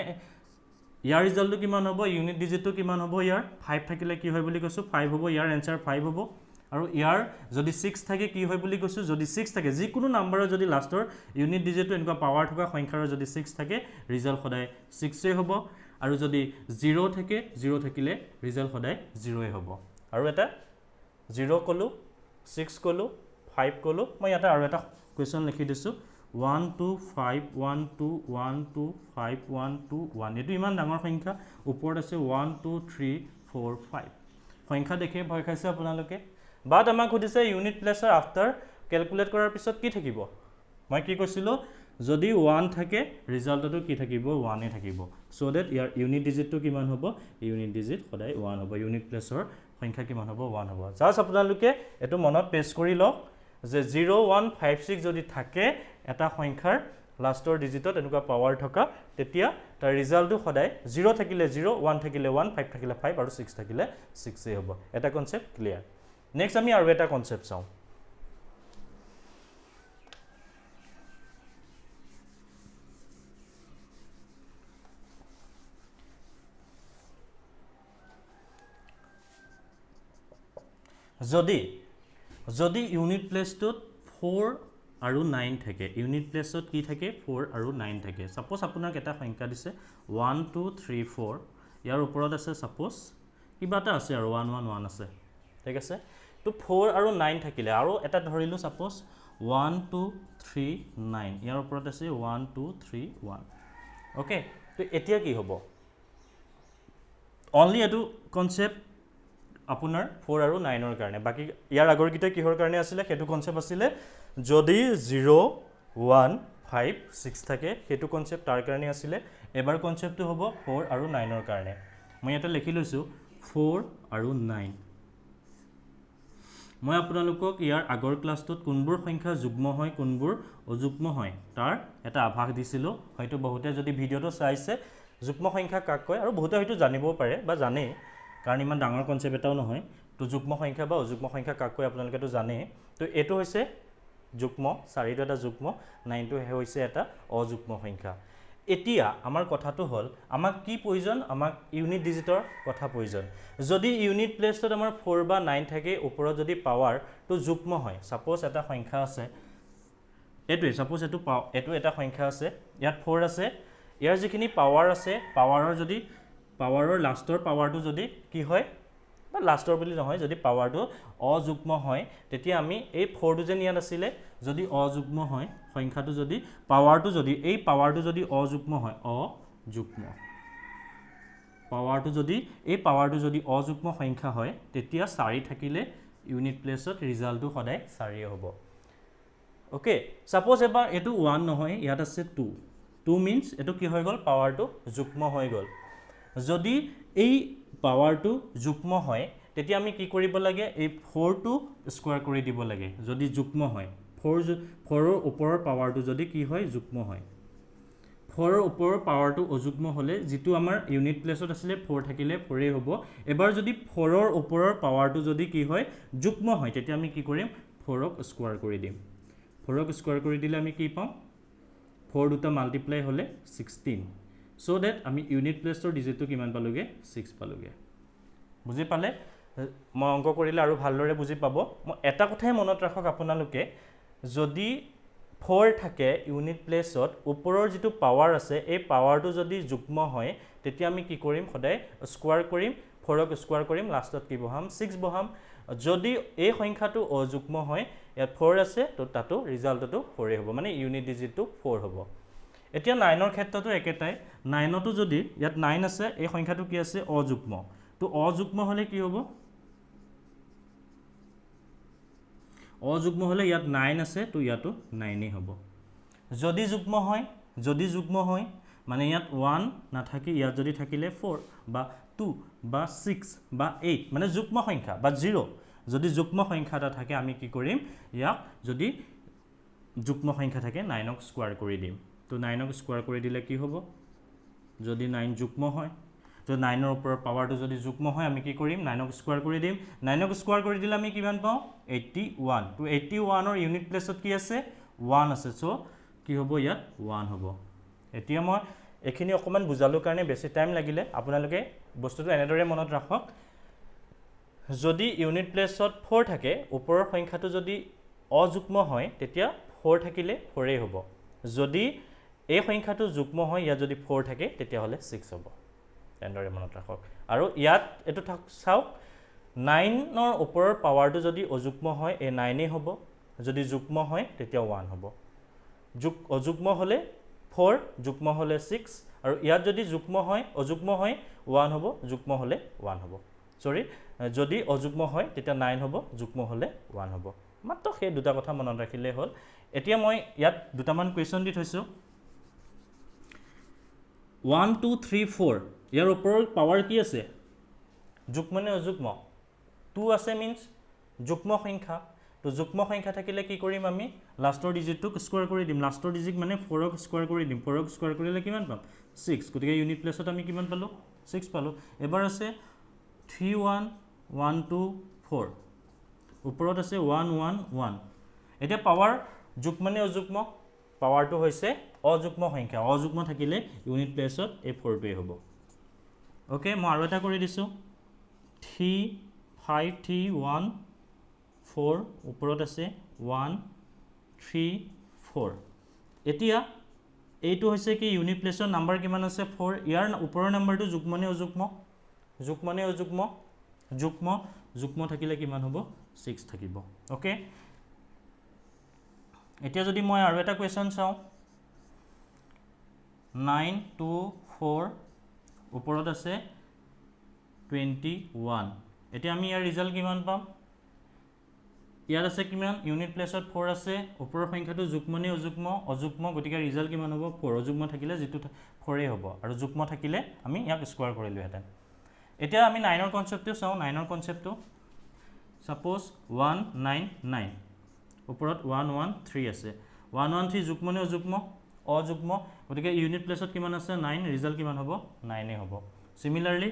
ইয়াৰ ৰিজাল্টটো কিমান হ'ব ইউনিট ডিজিটটো কিমান হ'ব ইয়াৰ 5 থাকিলে কি হয় বুলি কৈছো 5 হ'ব ইয়াৰ आंसर 5 হ'ব আৰু ইয়াৰ যদি 6 থাকে কি হয় বুলি কৈছো যদি 6 থাকে যিকোনো নাম্বাৰৰ যদি লাষ্টৰ ইউনিট ডিজিটটো এনেকুৱা পাৱাৰ থকা সংখ্যাৰ যদি 6 থাকে ৰিজাল্ট সদায় 6 এ হ'ব আৰু যদি 0 থাকে 0 থাকিলে ৰিজাল্ট সদায় 0 এ হ'ব আৰু এটা 0 কলো 6 কলো 5 কলো মই ইয়াতে আৰু এটা কোৱেশ্চন লিখি দিছো 1 2 5 1 2 1 2 5 1 2 1 এটো ইমান ডাঙৰ সংখ্যা ওপৰত আছে 1 2 3 4 5 সংখ্যা দেখে ভয় খাইছে আপোনালোকে বাট আমাক খুদিছে ইউনিট প্লেসৰ আফটাৰ ক্যালকুলেট কৰাৰ পিছত কি থাকিব মই কি কৈছিলো যদি 1 থাকে ৰিজাল্টটো কি থাকিব 1 এ থাকিব সো দ্যাট ইয়াৰ ইউনিট ডিজিটটো কিমান হ'ব ইউনিট ডিজিট সদায় 1 হ'ব ইউনিট প্লেসৰ সংখ্যা কিমান হ'ব 1 হ'ব জাস্ট আপোনালোকে এটো মনত পেস্ট কৰি লওক যে 0156 যদি থাকে এটা সংখ্যাৰ লাষ্টৰ ডিজিটত এনেকুৱা পাৱাৰ থকা তেতিয়া তাৰ ৰিজাল্টটো সদায় 0 থাকিলে 0 1 থাকিলে 1 5 থাকিলে 5 আৰু 6 থাকিলে 6 এ হ'ব এটা কনসেপ্ট ক্লিয়াৰ নেক্সট আমি আৰু এটা কনসেপ্ট চাও যদি ইউনিট প্লেসটোত 4 আৰু 9 থাকে ইউনিট প্লেসত কি থাকে 4 আৰু 9 থাকে সাপোজ আপোনাক এটা সংখ্যা দিছে 1 2 3 4 ইয়াৰ ওপৰত আছে সাপোজ কিবা এটা আছে আৰু 1 1 1 আছে ঠিক আছে তো 4 আৰু 9 থাকিলে আৰু এটা ধৰিলো সাপোজ 1 2 3 9 ইয়াৰ ওপৰত আছে 1 2 3 1 ওকে তো এতিয়া কি হ'ব অনলি এটো কনসেপ্ট আপোনাৰ 4 আৰু 9 ৰ কাৰণে বাকি ইয়াৰ আগৰ কিটা কিহৰ কাৰণে আছিল হেতু কনসেপ্ট আছিল যদি 0 1 5 6 থাকে হেতু কনসেপ্ট তাৰ কাৰণে আছিল এবাৰ কনসেপ্টটো হ'ব 4 আৰু 9 ৰ কাৰণে মই এটা লিখি লৈছো 4 আৰু 9 মই আপোনালোকক ইয়াৰ আগৰ ক্লাছটোত কোনবোৰ সংখ্যা যুগ্ম হয় কোনবোৰ অযুগ্ম হয় তাৰ এটা আভাস দিছিলো হয়তো বহুতে যদি ভিডিওটো চাইছে যুগ্ম সংখ্যা কাক কয় আৰু বহুতে হয়তো জানিবও পাৰে বা জানে কাৰণ ইমান ডাঙৰ কনসেপ্ট এটাও নহয় তো যুগ্ম সংখ্যা বা অযুগ্ম সংখ্যা কাক কয় আপোনালোকেতো জানে তো এটো হৈছে যুগ্ম 4 টো এটা যুগ্ম 9 টো হৈছে এটা অযুগ্ম সংখ্যা এতিয়া আমাৰ কথাটো হল আমাক কি প্ৰয়োজন আমাক ইউনিট ডিজিটৰ কথা প্ৰয়োজন যদি ইউনিট প্লেসত আমাৰ 4 বা 9 থাকে ওপৰত যদি পাৱাৰ তো যুগ্ম হয় সাপোজ এটা সংখ্যা আছে এটো সাপোজ এটো এটা সংখ্যা আছে ইয়াত 4 আছে ইয়াৰ যিখিনি পাৱাৰ আছে পাৱাৰৰ লাষ্টৰ পাৱাৰটো যদি কি হয় বা লাষ্টৰ বুলি নহয় যদি পাৱাৰটো অযুগ্ম হয় তেতিয়া আমি এই 4 টো যে ইয়াত আছিল যদি অযুগ্ম হয় সংখ্যাটো যদি পাৱাৰটো যদি এই পাৱাৰটো যদি অযুগ্ম হয় অযুগ্ম পাৱাৰটো যদি এই পাৱাৰটো যদি অযুগ্ম সংখ্যা হয় তেতিয়া 4 থাকিলে ইউনিট প্লেসত ৰিজাল্টটো সদায় 4 এ হ'ব ওকে সাপোজ এবাৰ এটো 1 নহয় ইয়াত আছে 2 2 মিন্স এটো কি হৈ গল পাৱাৰটো যুগ্ম হৈ গল যদি এই পাৱাৰটো যুগ্ম হয় তেতিয়া আমি কি কৰিব লাগে এই 4 টো স্কয়াৰ কৰি দিব লাগে যদি যুগ্ম হয় 4 ৰ ওপৰৰ পাৱাৰটো যদি কি হয় যুগ্ম হয় 4 ৰ ওপৰৰ পাৱাৰটো অযুগ্ম হলে যেটো আমাৰ ইউনিট প্লেসত আছিল 4 থাকিলে 4 এ হ'ব এবাৰ যদি 4 ৰ ওপৰৰ পাৱাৰটো যদি কি হয় যুগ্ম হয় তেতিয়া আমি কি কৰিম 4 ক স্কয়াৰ কৰি দিম 4 ক স্কয়াৰ কৰি দিলে আমি কি পাম 4 দুটা মাল্টিপ্লাই হলে 16 so that আমি ইউনিট প্লেসৰ ডিজিটটো কিমান পালোগে 6 পালোগে বুজি পালে মই অংক কৰিলে আৰু ভালদৰে বুজি পাব মই এটা কথাই মনত ৰাখক আপোনালোকে যদি 4 থাকে ইউনিট প্লেসত ওপৰৰ যেটো পাৱাৰ আছে এই পাৱাৰটো যদি যুগ্ম হয় তেতিয়া আমি কি কৰিম সদায় স্কয়াৰ কৰিম 4 ক স্কয়াৰ কৰিম লাষ্টত কি বহাম 6 বহাম যদি এই সংখ্যাটো অযুগ্ম হয় ইয়াত 4 আছে তো তাতো ৰিজাল্টটো 4 হ'ব মানে ইউনিট ডিজিটটো 4 হ'ব এতিয়া 9ৰ ক্ষেত্ৰতো একেটাই 9তো যদি ইয়াত 9 আছে এই সংখ্যাটো কি আছে অযুগ্ম তো অযুগ্ম হলে কি হ'ব অযুগ্ম হলে ইয়াত 9 আছে তো ইয়াতো 9 হ'ব যদি যুগ্ম হয় মানে ইয়াত 1 নাথাকি ইয়াত যদি থাকিলে 4 বা 2 বা 6 বা 8 মানে যুগ্ম সংখ্যা বা 0 যদি যুগ্ম সংখ্যা এটা থাকে আমি কি কৰিম ইয়াক যদি যুগ্ম সংখ্যা থাকে 9ক স্কয়াৰ কৰি দিম তো 9ক স্কয়াৰ কৰি দিলে কি হ'ব যদি 9 যুগ্ম হয় তো 9ৰ ওপৰৰ পাৱাৰটো যদি যুগ্ম হয় আমি কি কৰিম 9ক স্কয়াৰ কৰি দিম 9ক স্কয়াৰ কৰি দিলে আমি কিমান পাওঁ 81 তো 81ৰ ইউনিট প্লেছত কি আছে 1 আছে সো কি হ'ব ইয়াত 1 হ'ব এতিয়া মই এখিনি অকমান বুজালো কাৰণে বেছি টাইম লাগিলে আপোনালোকে বস্তুটো এনেদৰে মনত ৰাখক যদি ইউনিট প্লেছত 4 থাকে ওপৰৰ সংখ্যাটো যদি অযুগ্ম হয় তেতিয়া 4 থাকিলে 4 এ হ'ব যদি এই সংখ্যাটো যুগ্ম হয় ইয়াত যদি 4 থাকে তেতিয়া হলে 6 হ'ব এনেদৰে মনত ৰাখক আৰু ইয়াত এটো চাওক 9ৰ ওপৰৰ পাৱাৰটো যদি অযুগ্ম হয় এই 9 এ হ'ব যদি যুগ্ম হয় তেতিয়া 1 হ'ব অযুগ্ম হলে 4 যুগ্ম হলে 6 আৰু ইয়াত যদি যুগ্ম হয় অযুগ্ম হয় 1 হ'ব যুগ্ম হলে 1 হ'ব সৰি যদি অযুগ্ম হয় তেতিয়া 9 হ'ব যুগ্ম হলে 1 হ'ব মাত্ৰ সেই দুটা কথা মনত ৰাখিলে হ'ল এতিয়া মই ইয়াত দুটামান কোৱেশ্চন দি থৈছো 1 2 3 4 ইয়াৰ ওপৰৰ পাৱাৰ কি আছে যুগ্ম নে অযুগ্ম 2 আছে মিন্স যুগ্ম সংখ্যা তো যুগ্ম সংখ্যা থাকিলে কি কৰিম আমি লাষ্টৰ ডিজিটটো স্কয়াৰ কৰি দিম লাষ্টৰ ডিজিট মানে 4ক স্কয়াৰ কৰি দিম 4ক স্কয়াৰ কৰিলে কিমান পাম 6 গতিকে ইউনিট প্লেছত আমি কিমান পালো 6 পালো এবাৰ আছে 3 1 1 2 4 ওপৰত আছে 1 1 1 এতিয়া পাৱাৰ যুগ্ম মানে অযুগ্ম পাৱাৰটো হৈছে অযুগ্ম সংখ্যা অযুগ্ম থাকিলে ইউনিট প্লেছত এই 4 টোৱে হ'ব ওকে মই আৰু এটা কৰি দিছো 3 5 3 1 4 ওপৰত আছে 1 3 4 এতিয়া এইটো হৈছে কি ইউনিট প্লেছৰ নাম্বাৰ কিমান আছে 4 ইয়াৰ ওপৰৰ নাম্বাৰটো যুগ্ম নে অযুগ্ম যুগ্ম থাকিলে কিমান হ'ব 6 থাকিব ওকে এতিয়া যদি মই আৰু এটা কোৱেশ্চন চাও 9 2 4 ওপৰত আছে 21 এতিয়া আমি ইয়াৰ ৰিজাল্ট কিমান পাম ইয়াত আছে কিমান ইউনিট প্লেছত 4 আছে ওপৰৰ সংখ্যাটো যুগ্ম নে অযুগ্ম গতিকে ৰিজাল্ট কিমান হ'ব 4 অযুগ্ম থাকিলে যেটো 4 এ হ'ব আৰু যুগ্ম থাকিলে আমি ইয়াক স্কয়াৰ কৰিলো হেতেন এতিয়া আমি 9ৰ কনসেপ্টটো চাও 9ৰ কনসেপ্টটো সাপোজ 199 ওপৰত 113 আছে 113 যুগ্ম নে অযুগ্ম গতিকে ইউনিট প্লেছত কিমান আছে 9 ৰিজাল্ট কিমান হ'ব 9 এ হ'ব সিমিলাৰলি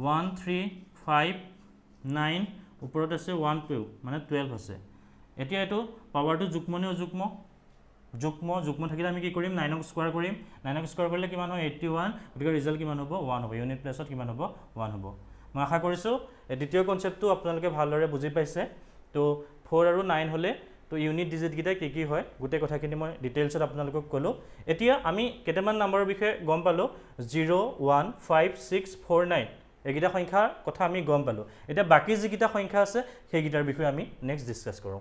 135 ওপৰত আছে 12 মানে 12 আছে এতিয়া এটো পাৱাৰটো যুগ্ম নে অযুগ্ম যুগ্ম থাকিলে আমি কি কৰিম 9ক স্কয়াৰ কৰিম 9ক স্কয়াৰ কৰিলে কিমান হয় 81 গতিকে ৰিজাল্ট কিমান হ'ব 1 হ'ব ইউনিট প্লেছত কিমান হ'ব 1 হ'ব মই আশা কৰিছো এই দ্বিতীয় কনসেপ্টটো আপোনালোকে ভালদৰে বুজি পাইছে তো 4 আৰু 9 হলে তো ইউনিট ডিজিট গিটা কি হয় গুটে কথাখিনি মই ডিটেইলছত আপোনালোকক কলো এতিয়া আমি কেটামান নাম্বাৰৰ বিষয়ে গম পালো 0 1 5 6 4 9 এগিটা সংখ্যাৰ কথা আমি গম পালো এটা বাকি যিগিটা সংখ্যা আছে সেই গিটাৰ বিষয়ে আমি নেক্সট ডিসকাস কৰো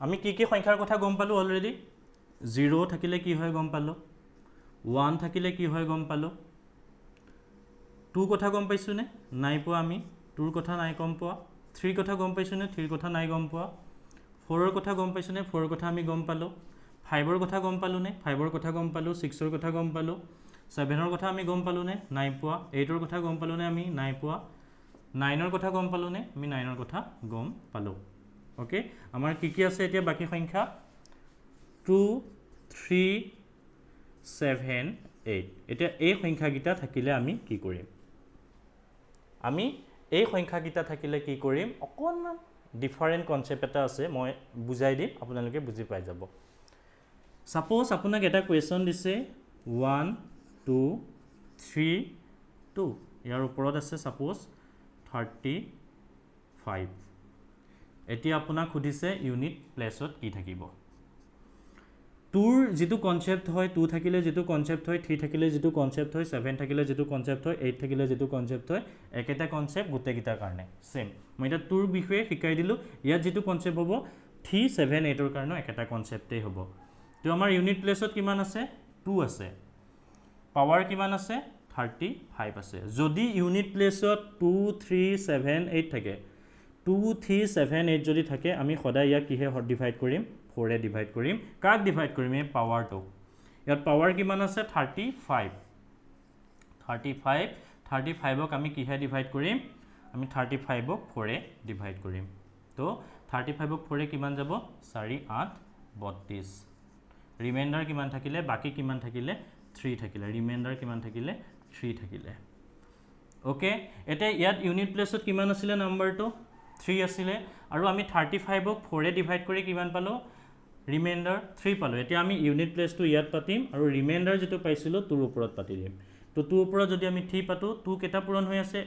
আমি কি সংখ্যাৰ কথা গম পালো অলৰেডি 0 থাকিলে কি হয় গম পালো 1 থাকিলে কি হয় গম পালো 2 কথা গম পাইছো নে নাই পোৱা আমি 2 ৰ কথা নাই গম পোৱা 3 কথা গম পাইছো নে 3 ৰ কথা নাই গম পোৱা 4 ৰ কথা গম পাইছো নে 4 ৰ কথা আমি গম পালো 5 ৰ কথা গম পালো নে 5 ৰ কথা গম পালো 6 ৰ কথা গম পালো 7 ৰ কথা আমি গম পালো নে নাই পোৱা 8 ৰ কথা গম পালো নে আমি নাই পোৱা 9 ৰ কথা গম পালো নে আমি 9 ৰ কথা গম পালো ওকে আমাৰ কি আছে এতিয়া বাকি সংখ্যা 2 3 7 8 এতিয়া এই সংখ্যা গিটা থাকিলে আমি কি কৰিম আমি এই সংখ্যা গিটা থাকিলে কি কৰিম অকনমান ডিফাৰেন্ট কনসেপ্ট এটা আছে মই বুজাই দিম আপোনালোকে বুজি পাই যাব সাপোজ আপোনাক এটা কোৱেশ্চন দিছে 1 2 3 2 ইয়াৰ ওপৰত আছে সাপোজ 35 এতিয়া আপোনাক খুদিছে ইউনিট প্লেছত কি থাকিব টুৰ যিটো কনচেপ্ট হয় 2 থাকিলে যিটো কনচেপ্ট হয় 3 থাকিলে যিটো কনচেপ্ট হয় 7 থাকিলে যিটো কনচেপ্ট হয় 8 থাকিলে যিটো কনচেপ্ট হয় একেটা কনচেপ্ট গোটেইকেইটাৰ কাৰণে সেম মই এটা টুৰ বিষয়ে শিকাই দিলোঁ ইয়াত যিটো কনচেপ্ট হ'ব 3 7 8ৰ কাৰণে একেটা কনচেপ্টেই হ'ব তো আমাৰ ইউনিট প্লেছত কিমান আছে 2 আছে পাৱাৰ কিমান আছে 35 আছে যদি ইউনিট প্লেছত 2 3 7 8 থাকে 2 3 7 8 যদি থাকে আমি সদায় ইয়াক কিহে ডিভাইড কৰিম 4 এ ডিভাইড কৰিম কাক ডিভাইড কৰিম এই পাৱাৰটো ইয়াত পাৱাৰ কিমান আছে 35 35ক আমি কিহে ডিভাইড কৰিম আমি 35ক 4 এ ডিভাইড কৰিম তো 35ক 4 এ কিমান যাব 4 8 32 ৰিমাইন্ডাৰ কিমান থাকিলে বাকি কিমান থাকিলে 3 থাকিলে ৰিমাইন্ডাৰ কিমান থাকিলে 3 থাকিলে ওকে এটা ইয়াত ইউনিট প্লেছত কিমান আছিল নাম্বাৰটো 3 আছিলে আৰু আমি 35ক 4 এ ডিভাইড কৰি কিমান পালো ৰিমাইন্ডাৰ 3 পালো এতিয়া আমি ইউনিট প্লেছটো ইয়াত পাতিম আৰু ৰিমাইন্ডাৰ যেটো পাইছিলো 2 ৰ ওপৰত পাতি দিম তো 2 ৰ ওপৰত যদি আমি 3 পাতো 2 কেটা পূৰণ হৈ আছে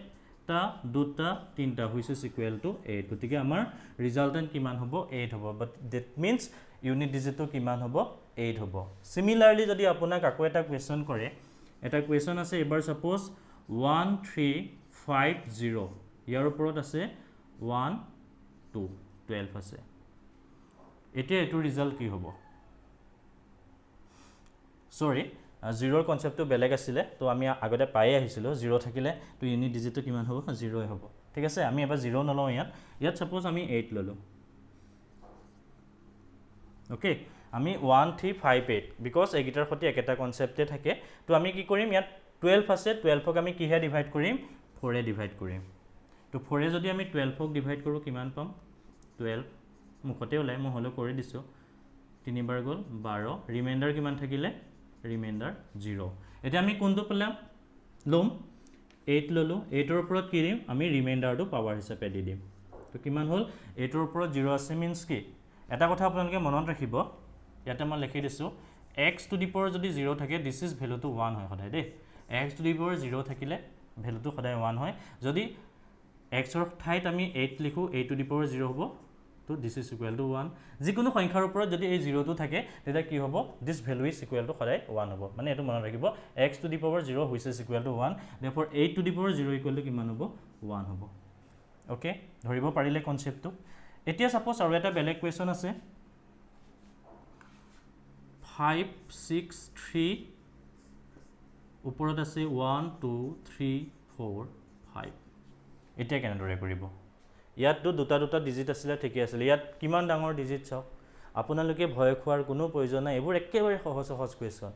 টা দুটা তিনটা হৈছে ইকুৱেল টু 8 গতিকে আমাৰ ৰিজাল্টেন্ট কিমান হ'ব 8 হ'ব বাট দ্যাট মিন্স ইউনিট ডিজিটটো কিমান হ'ব 8 হ'ব সিমিলাৰলি যদি আপোনাক আকৌ এটা কোৱেশ্চন কৰে এটা কোৱেশ্চন আছে এবাৰ সাপোজ 1350 ইয়াৰ ওপৰত আছে 1 2 12 আছে এতিয়া এটো ৰিজাল্ট কি হ'ব সৰি জিৰোৰ কনসেপ্টটো বেলেগ আছিল তো আমি আগতে পাই আহিছিলো জিৰো থাকিলে তো ইউনিট ডিজিটটো কিমান হ'ব 0 হ'ব ঠিক আছে আমি এবাৰ 0 নলও ইয়াত সাপোজ আমি 8 ললো ওকে আমি 1358 বিকজ এগিটাৰ সতি একেটা কনসেপ্টে থাকে তো আমি কি কৰিম ইয়াত 12 আছে 12ক আমি কিহে ডিভাইড কৰিম 4 এ ডিভাইড কৰিম তো 4 এ যদি আমি 12ক ডিভাইড কৰো কিমান পাম 12 মুখতে ওলাই মই হলো কৰি দিছো 3 বাৰ গল 12 ৰিমাইন্ডাৰ কিমান থাকিলে ৰিমাইন্ডাৰ 0 এতিয়া আমি কোনটো পেলাম লম 8 ললো 8 ৰ ওপৰত কি দিম আমি ৰিমাইন্ডাৰটো পাৱাৰ হিচাপে দি দিম তো কিমান হল 8 ৰ ওপৰত 0 আছে মিন্স কি এটা কথা আপোনালোকে মনত ৰাখিব ইয়াতে মই লিখি দিছো x টু দি পাৱাৰ যদি 0 থাকে দিস ইজ ভ্যালু টু 1 হয় সদায় দে x টু দি পাৱাৰ 0 থাকিলে ভ্যালু টু সদায় 1 হয় যদি x ৰ ঠাইত আমি 8 লিখো a টু দি পাৱাৰ 0 হ'ব তো দিস ইজ ইকুৱেল টু 1 যিকোনো সংখ্যাৰ ওপৰত যদি এই 0 টো থাকে তেতিয়া কি হ'ব this value is equal to সদায় 1 হ'ব মানে এটো মনত ৰাখিব x to the power 0 which is equal to 1 therefore 8 to the power 0 equal to কিমান হ'ব 1 হ'ব ওকে ধৰিব পাৰিলে কনসেপ্টটো এতিয়া সাপোজ আৰু এটা বেলেগ কোৱেশ্চন আছে 563 ওপৰত আছে 1 2 3 4 5 এতিয়া কেনেদৰে কৰিব ইয়াতটো দুটা ডিজিট আছিল ঠিকই আছিল ইয়াত কিমান ডাঙৰ ডিজিট চাও আপোনালোকে ভয় খোৱাৰ কোনো প্ৰয়োজন নাই এবোৰ একেবাৰে সহজ কোৱেশ্চন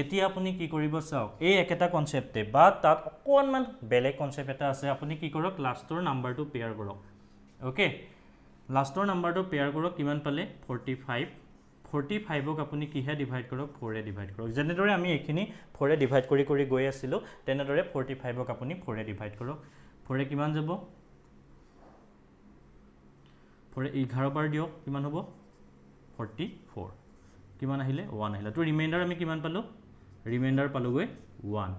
এতিয়া আপুনি কি কৰিব চাওক এই একেটা কনসেপ্টে বা তাত অকনমান বেলেগ কনসেপ্ট এটা আছে আপুনি কি কৰক লাষ্টৰ নাম্বাৰটো পেয়াৰ কৰক ওকে লাষ্টৰ নাম্বাৰটো পেয়াৰ কৰক কিমান পালে 45 45ক আপুনি কিহে ডিভাইড কৰক 4 এ ডিভাইড কৰক যেনেদৰে আমি এখিনি 4 এ ডিভাইড কৰি গৈ আছিল তেনেদৰে 45ক আপুনি 4 এ ডিভাইড কৰক 4 এ কিমান যাব 4 11 বাৰ দিয়ক কিমান হ'ব 44 কিমান আহিলে 1 আহিলে তো ৰিমাইন্ডাৰ আমি কিমান পালো ৰিমাইন্ডাৰ পালোগৈ 1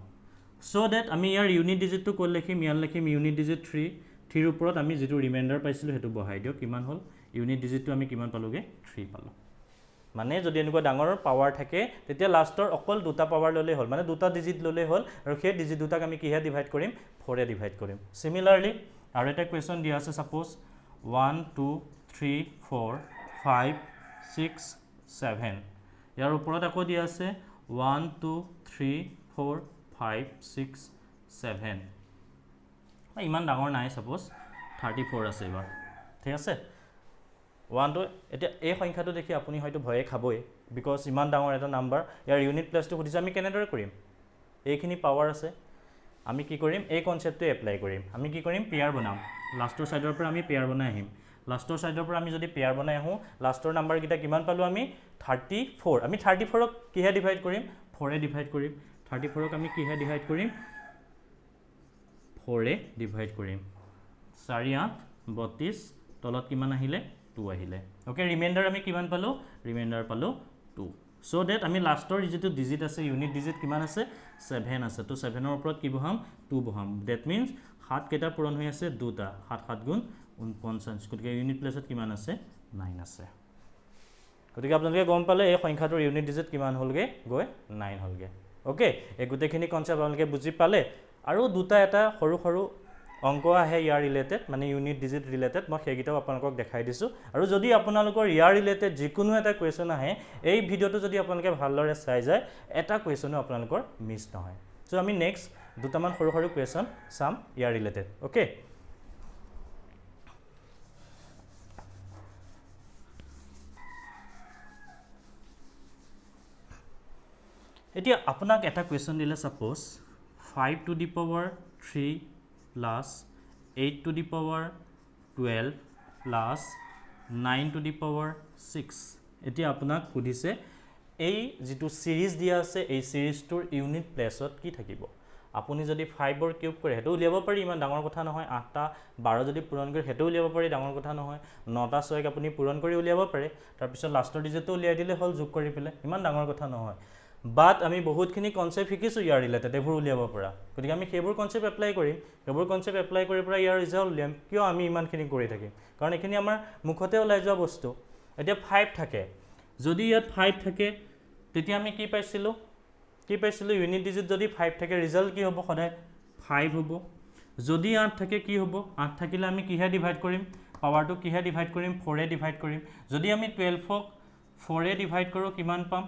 সো দ্যাট আমি ইয়াৰ ইউনিট ডিজিটটো কোন লিখিম ইয়াৰ লিখিম ইউনিট ডিজিট 3 3 ৰ ওপৰত আমি যেটো ৰিমাইন্ডাৰ পাইছিলো হেতু বহাই দিও কিমান হল ইউনিট ডিজিটটো আমি কিমান পালোগে 3 পালো মানে যদি এনেকুৱা ডাঙৰ পাৱাৰ থাকে তেতিয়া লাষ্টৰ অকল দুটা পাৱাৰ ললে হল মানে দুটা ডিজিট ললে হল আৰু সেই ডিজিট দুটাক আমি কিহে ডিভাইড কৰিম 4 এ ডিভাইড কৰিম সিমিলাৰলি আৰু এটা কোৱেশ্চন দিয়া আছে সাপোজ 1 2 3 4 5 6 7 ইয়াৰ ওপৰত আকৌ দিয়া আছে 1 2 3 4 5 6 7 ইমান ডাঙৰ নাই সাপোজ 34 আছে এবাৰ ঠিক আছে 1 to এটা এই সংখ্যাটো দেখি আপুনি হয়তো ভয়ে খাবই বিকজ ইমান ডাঙৰ এটা নাম্বাৰ ইয়াৰ ইউনিট প্লেছটো খুদিছে আমি কেনেদৰে কৰিম এইখিনি পাৱাৰ আছে আমি কি কৰিম এই কনসেপ্টটো এপ্লাই কৰিম আমি কি কৰিম পেয়াৰ বনাম লাষ্টৰ সাইডৰ পৰা আমি পেয়াৰ বনাই আহিম লাষ্টৰ সাইডৰ পৰা আমি যদি পেয়াৰ বনাই আহো লাষ্টৰ নাম্বাৰ কিটা কিমান পালো আমি 34 আমি 34ক কিহে ডিভাইড কৰিম 4 এ ডিভাইড কৰিম 34ক আমি কিহে ডিভাইড কৰিম 4 এ ডিভাইড কৰিম 4 8 32 তলত কিমান আহিলে 2 আহিলে ওকে ৰিমাইন্ডাৰ আমি কিমান পালো ৰিমাইন্ডাৰ পালো 2 সো দ্যাট আমি লাষ্টৰ যেটো ডিজিট আছে ইউনিট ডিজিট কিমান আছে 7 আছে তো 7 ৰ ওপৰত কি বহাম 2 বহাম দ্যাট মিন্স 7 কেটা পূৰণ হৈ আছে দুটা 7 7 গুণ 49 গতিকে ইউনিট প্লেছত কিমান আছে 9 আছে গতিকে আপোনালোকে গম পালে এই সংখ্যাটোৰ ইউনিট ডিজিট কিমান হ'লগে গৈ 9 হ'লগে ওকে এই গোটেইখিনি কনসেপ্ট আপোনালোকে বুজি পালে আৰু দুটা এটা সৰু সৰু অংক আহে ইয়াৰ ৰিলেটেড মানে ইউনিট ডিজিট ৰিলেটেড মই সেইকেইটাও আপোনালোকক দেখাই দিছোঁ আৰু যদি আপোনালোকৰ ইয়াৰ ৰিলেটেড যিকোনো এটা কুৱেশ্যন আহে এই ভিডিঅ'টো যদি আপোনালোকে ভালদৰে চাই যায় এটা কুৱেশ্যনো আপোনালোকৰ মিছ নহয় সো আমি নেক্সট দুটামান সৰু সৰু কুৱেশ্যন চাম ইয়াৰ ৰিলেটেড ওকে এতিয়া আপোনাক এটা কুৱেশ্যন দিলে suppose 5 to the power 3 plus 8 to the power 12 plus 9 to the power 6 এতিয়া আপোনাক সুধিছে এই যেটো সিৰিজ দিয়া আছে এই সিৰিজটোৰ ইউনিট প্লেছত কি থাকিব আপুনি যদি 5 ৰ কিউব কৰে হেতু উলিয়াব পাৰি ইমান ডাঙৰ কথা নহয় 8 টা 12 যদি পূৰণ কৰি হেতু উলিয়াব পাৰি ডাঙৰ কথা নহয় 9 টা 6 আপুনি পূৰণ কৰি উলিয়াব পাৰে তাৰ পিছত লাষ্টৰ ডিজিটটো উলিয়াই দিলে হল যোগ কৰি পেলে ইমান ডাঙৰ কথা নহয় বাট আমি বহুতখিনি কনসেপ্ট শিকিছো ইয়াৰ ৰিলেটেড এবোৰ উলিয়াব পৰা গতিকে আমি সেইবোৰ কনসেপ্ট এপ্লাই কৰিম সেইবোৰ কনসেপ্ট এপ্লাই কৰি পৰা ইয়াৰ ৰিজাল্ট উলিয়াম কিয় আমি ইমানখিনি কৰি থাকিম কাৰণ এখিনি আমাৰ মুখতে ওলাই যোৱা বস্তু এতিয়া 5 থাকে যদি ইয়াত 5 থাকে তেতিয়া আমি কি পাইছিলো ইউনিট ডিজিট যদি 5 থাকে ৰিজাল্ট কি হ'ব সদায় 5 হ'ব যদি 8 থাকে কি হ'ব 8 থাকিলে আমি কিহে ডিভাইড কৰিম পাৱাৰটো কিহে ডিভাইড কৰিম 4 এ ডিভাইড কৰিম যদি আমি 12 ক 4 এ ডিভাইড কৰো কিমান পাম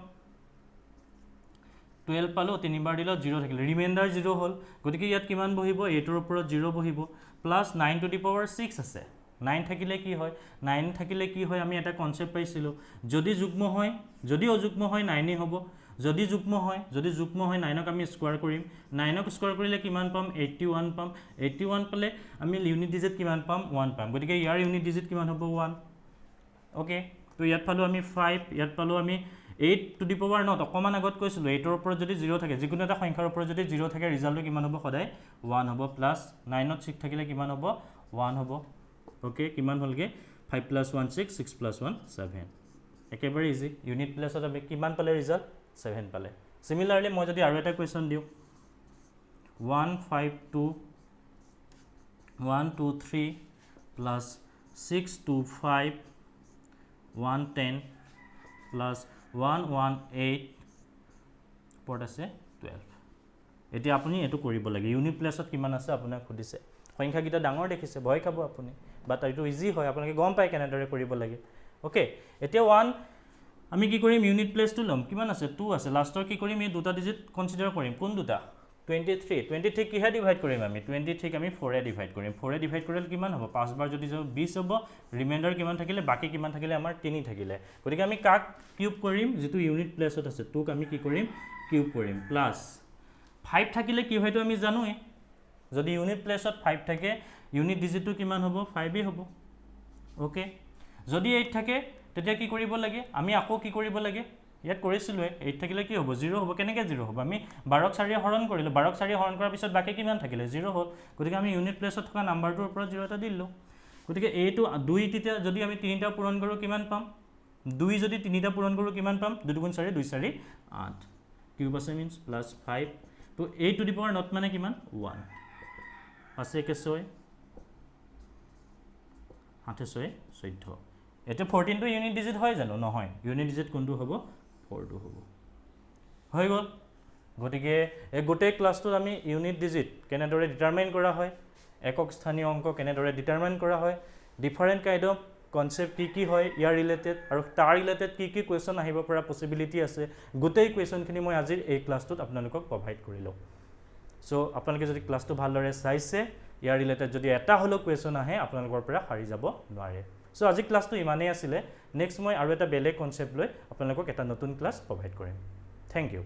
12 পালো 3 বাৰ দিলে 0 থাকিলে ৰিমাইন্ডাৰ 0 হল গতিকে ইয়াত কিমান বহিব 8 ৰ ওপৰত 0 বহিব প্লাস 9 টু দি পাৱাৰ 6 আছে 9 থাকিলে কি হয় 9 থাকিলে কি হয় আমি এটা কনসেপ্ট পাইছিলো যদি যুগ্ম হয় যদি অযুগ্ম হয় 9 হ'ব যদি যুগ্ম হয় 9 ক আমি স্কয়াৰ কৰিম 9 ক স্কয়াৰ কৰিলে কিমান পাম 81 পাম 81 পালে আমি ইউনিট ডিজিট কিমান পাম 1 পাম গতিকে ইয়াৰ ইউনিট ডিজিট কিমান হ'ব 1 ওকে তো ইয়াত পালো আমি 5 ইয়াত পালো আমি 8 to the power not অকমান আগত কৈছিলো 8 ৰ ওপৰত যদি 0 থাকে যিকোনো এটা সংখ্যাৰ ওপৰত যদি 0 থাকে ৰিজাল্টটো কিমান হ'ব সদায় 1 হ'ব প্লাস 9 ত 6 থাকিলে কিমান হ'ব 1 হ'ব ওকে কিমান হ'লগে 5 plus 1 6 6 plus 1 7 একেবাৰে ইজি ইউনিট প্লেছত আমি কিমান পালে ৰিজাল্ট 7 পালে সিমিলাৰলি মই যদি আৰু এটা কোৱেশ্চন দিও 153 plus 625 110 plus 118 পট আছে 12 এতিয়া আপুনি এটো কৰিব লাগে ইউনিট প্লেছত কিমান আছে আপোনাক খুদিছে সংখ্যা কিটা ডাঙৰ দেখিছে ভয় খাব আপুনি বাট এটো ইজি হয় আপোনাক গম পায় কেনেদৰে কৰিব লাগে ওকে এতিয়া 1 আমি কি কৰিম ইউনিট প্লেসটো লম কিমান আছে 2 আছে লাষ্টৰ কি কৰিম এই দুটা ডিজিট কনসিডাৰ কৰিম কোন দুটা 23 কিহে ডিভাইড কৰিম আমি 23 আমি 4 এ ডিভাইড কৰিম 4 এ ডিভাইড কৰিলে কিমান হ'ব 5 বাৰ যদি 20 হ'ব ৰিমাইন্ডাৰ কিমান থাকিলে বাকি কিমান থাকিলে আমাৰ 3 থাকিলে গতিকে আমি কাক কিউব কৰিম যেটো ইউনিট প্লেসত আছে 2 ক আমি কি কৰিম কিউব কৰিম প্লাস 5 থাকিলে কি হয়তো আমি জানোৱে যদি ইউনিট প্লেসত 5 থাকে ইউনিট ডিজিটটো কিমান হ'ব 5 এ হ'ব ওকে যদি 8 থাকে তেতিয়া কি কৰিব লাগে আমি আকৌ কি কৰিব লাগে ইয়াত কৰিছিলো 8 থাকিলে কি হ'ব 0 হ'ব কেনেকৈ 0 হ'ব আমি 12ক 4 এ হৰণ কৰিলো 12ক 4 এ হৰণ কৰাৰ পিছত বাকি কিমান থাকিলে 0 হ'ল গতিকে আমি ইউনিট প্লেসত থকা নাম্বাৰটোৰ ওপৰত 0 এটা দিলো গতিকে এইটো 2 তেতিয়া যদি আমি 3টা পূৰণ কৰো কিমান পাম 2 যদি 3টা পূৰণ কৰো কিমান পাম 2 গুণ 4 2 4 8 কিউব আছে মিন্স প্লাস 5 তো 8 টু দি পাৱাৰ নট মানে কিমান 1 আছে কে 6 8 6 14 এটা 14 টো ইউনিট ডিজিট হয় জানো নহয় ইউনিট ডিজিট কোনটো হ'ব 4 টো হ'ব হৈ গল গতিকে এই গোটেই ক্লাছটো আমি ইউনিট ডিজিট কেনেদৰে ডিটাৰমাইন কৰা হয় একক স্থানীয় অংক কেনেদৰে ডিটাৰমাইন কৰা হয় ডিফাৰেন্ট কাইন্ড অফ কনসেপ্ট কি হয় ইয়াৰ ৰিলেটেড আৰু তাৰ ৰিলেটেড কি কোৱেশ্চন আহিব পৰা পসিবিলিটি আছে গোটেই কোৱেশ্চনখিনি মই আজিৰ এই ক্লাছটোত আপোনালোকক প্ৰভাইড কৰিলো সো আপোনালোকে যদি ক্লাছটো ভালদৰে চাইছে ইয়াৰ ৰিলেটেড যদি এটা হলো কোৱেশ্চন আহে আপোনালোকৰ পৰা হাৰি যাব নোৱাৰে সো আজি ক্লাছটো ইমানেই আছিল নেক্সট মই আৰু এটা বেলেগ কনসেপ্ট লৈ আপোনালোকক এটা নতুন ক্লাছ প্ৰভাইড কৰিম থ্যাংক ইউ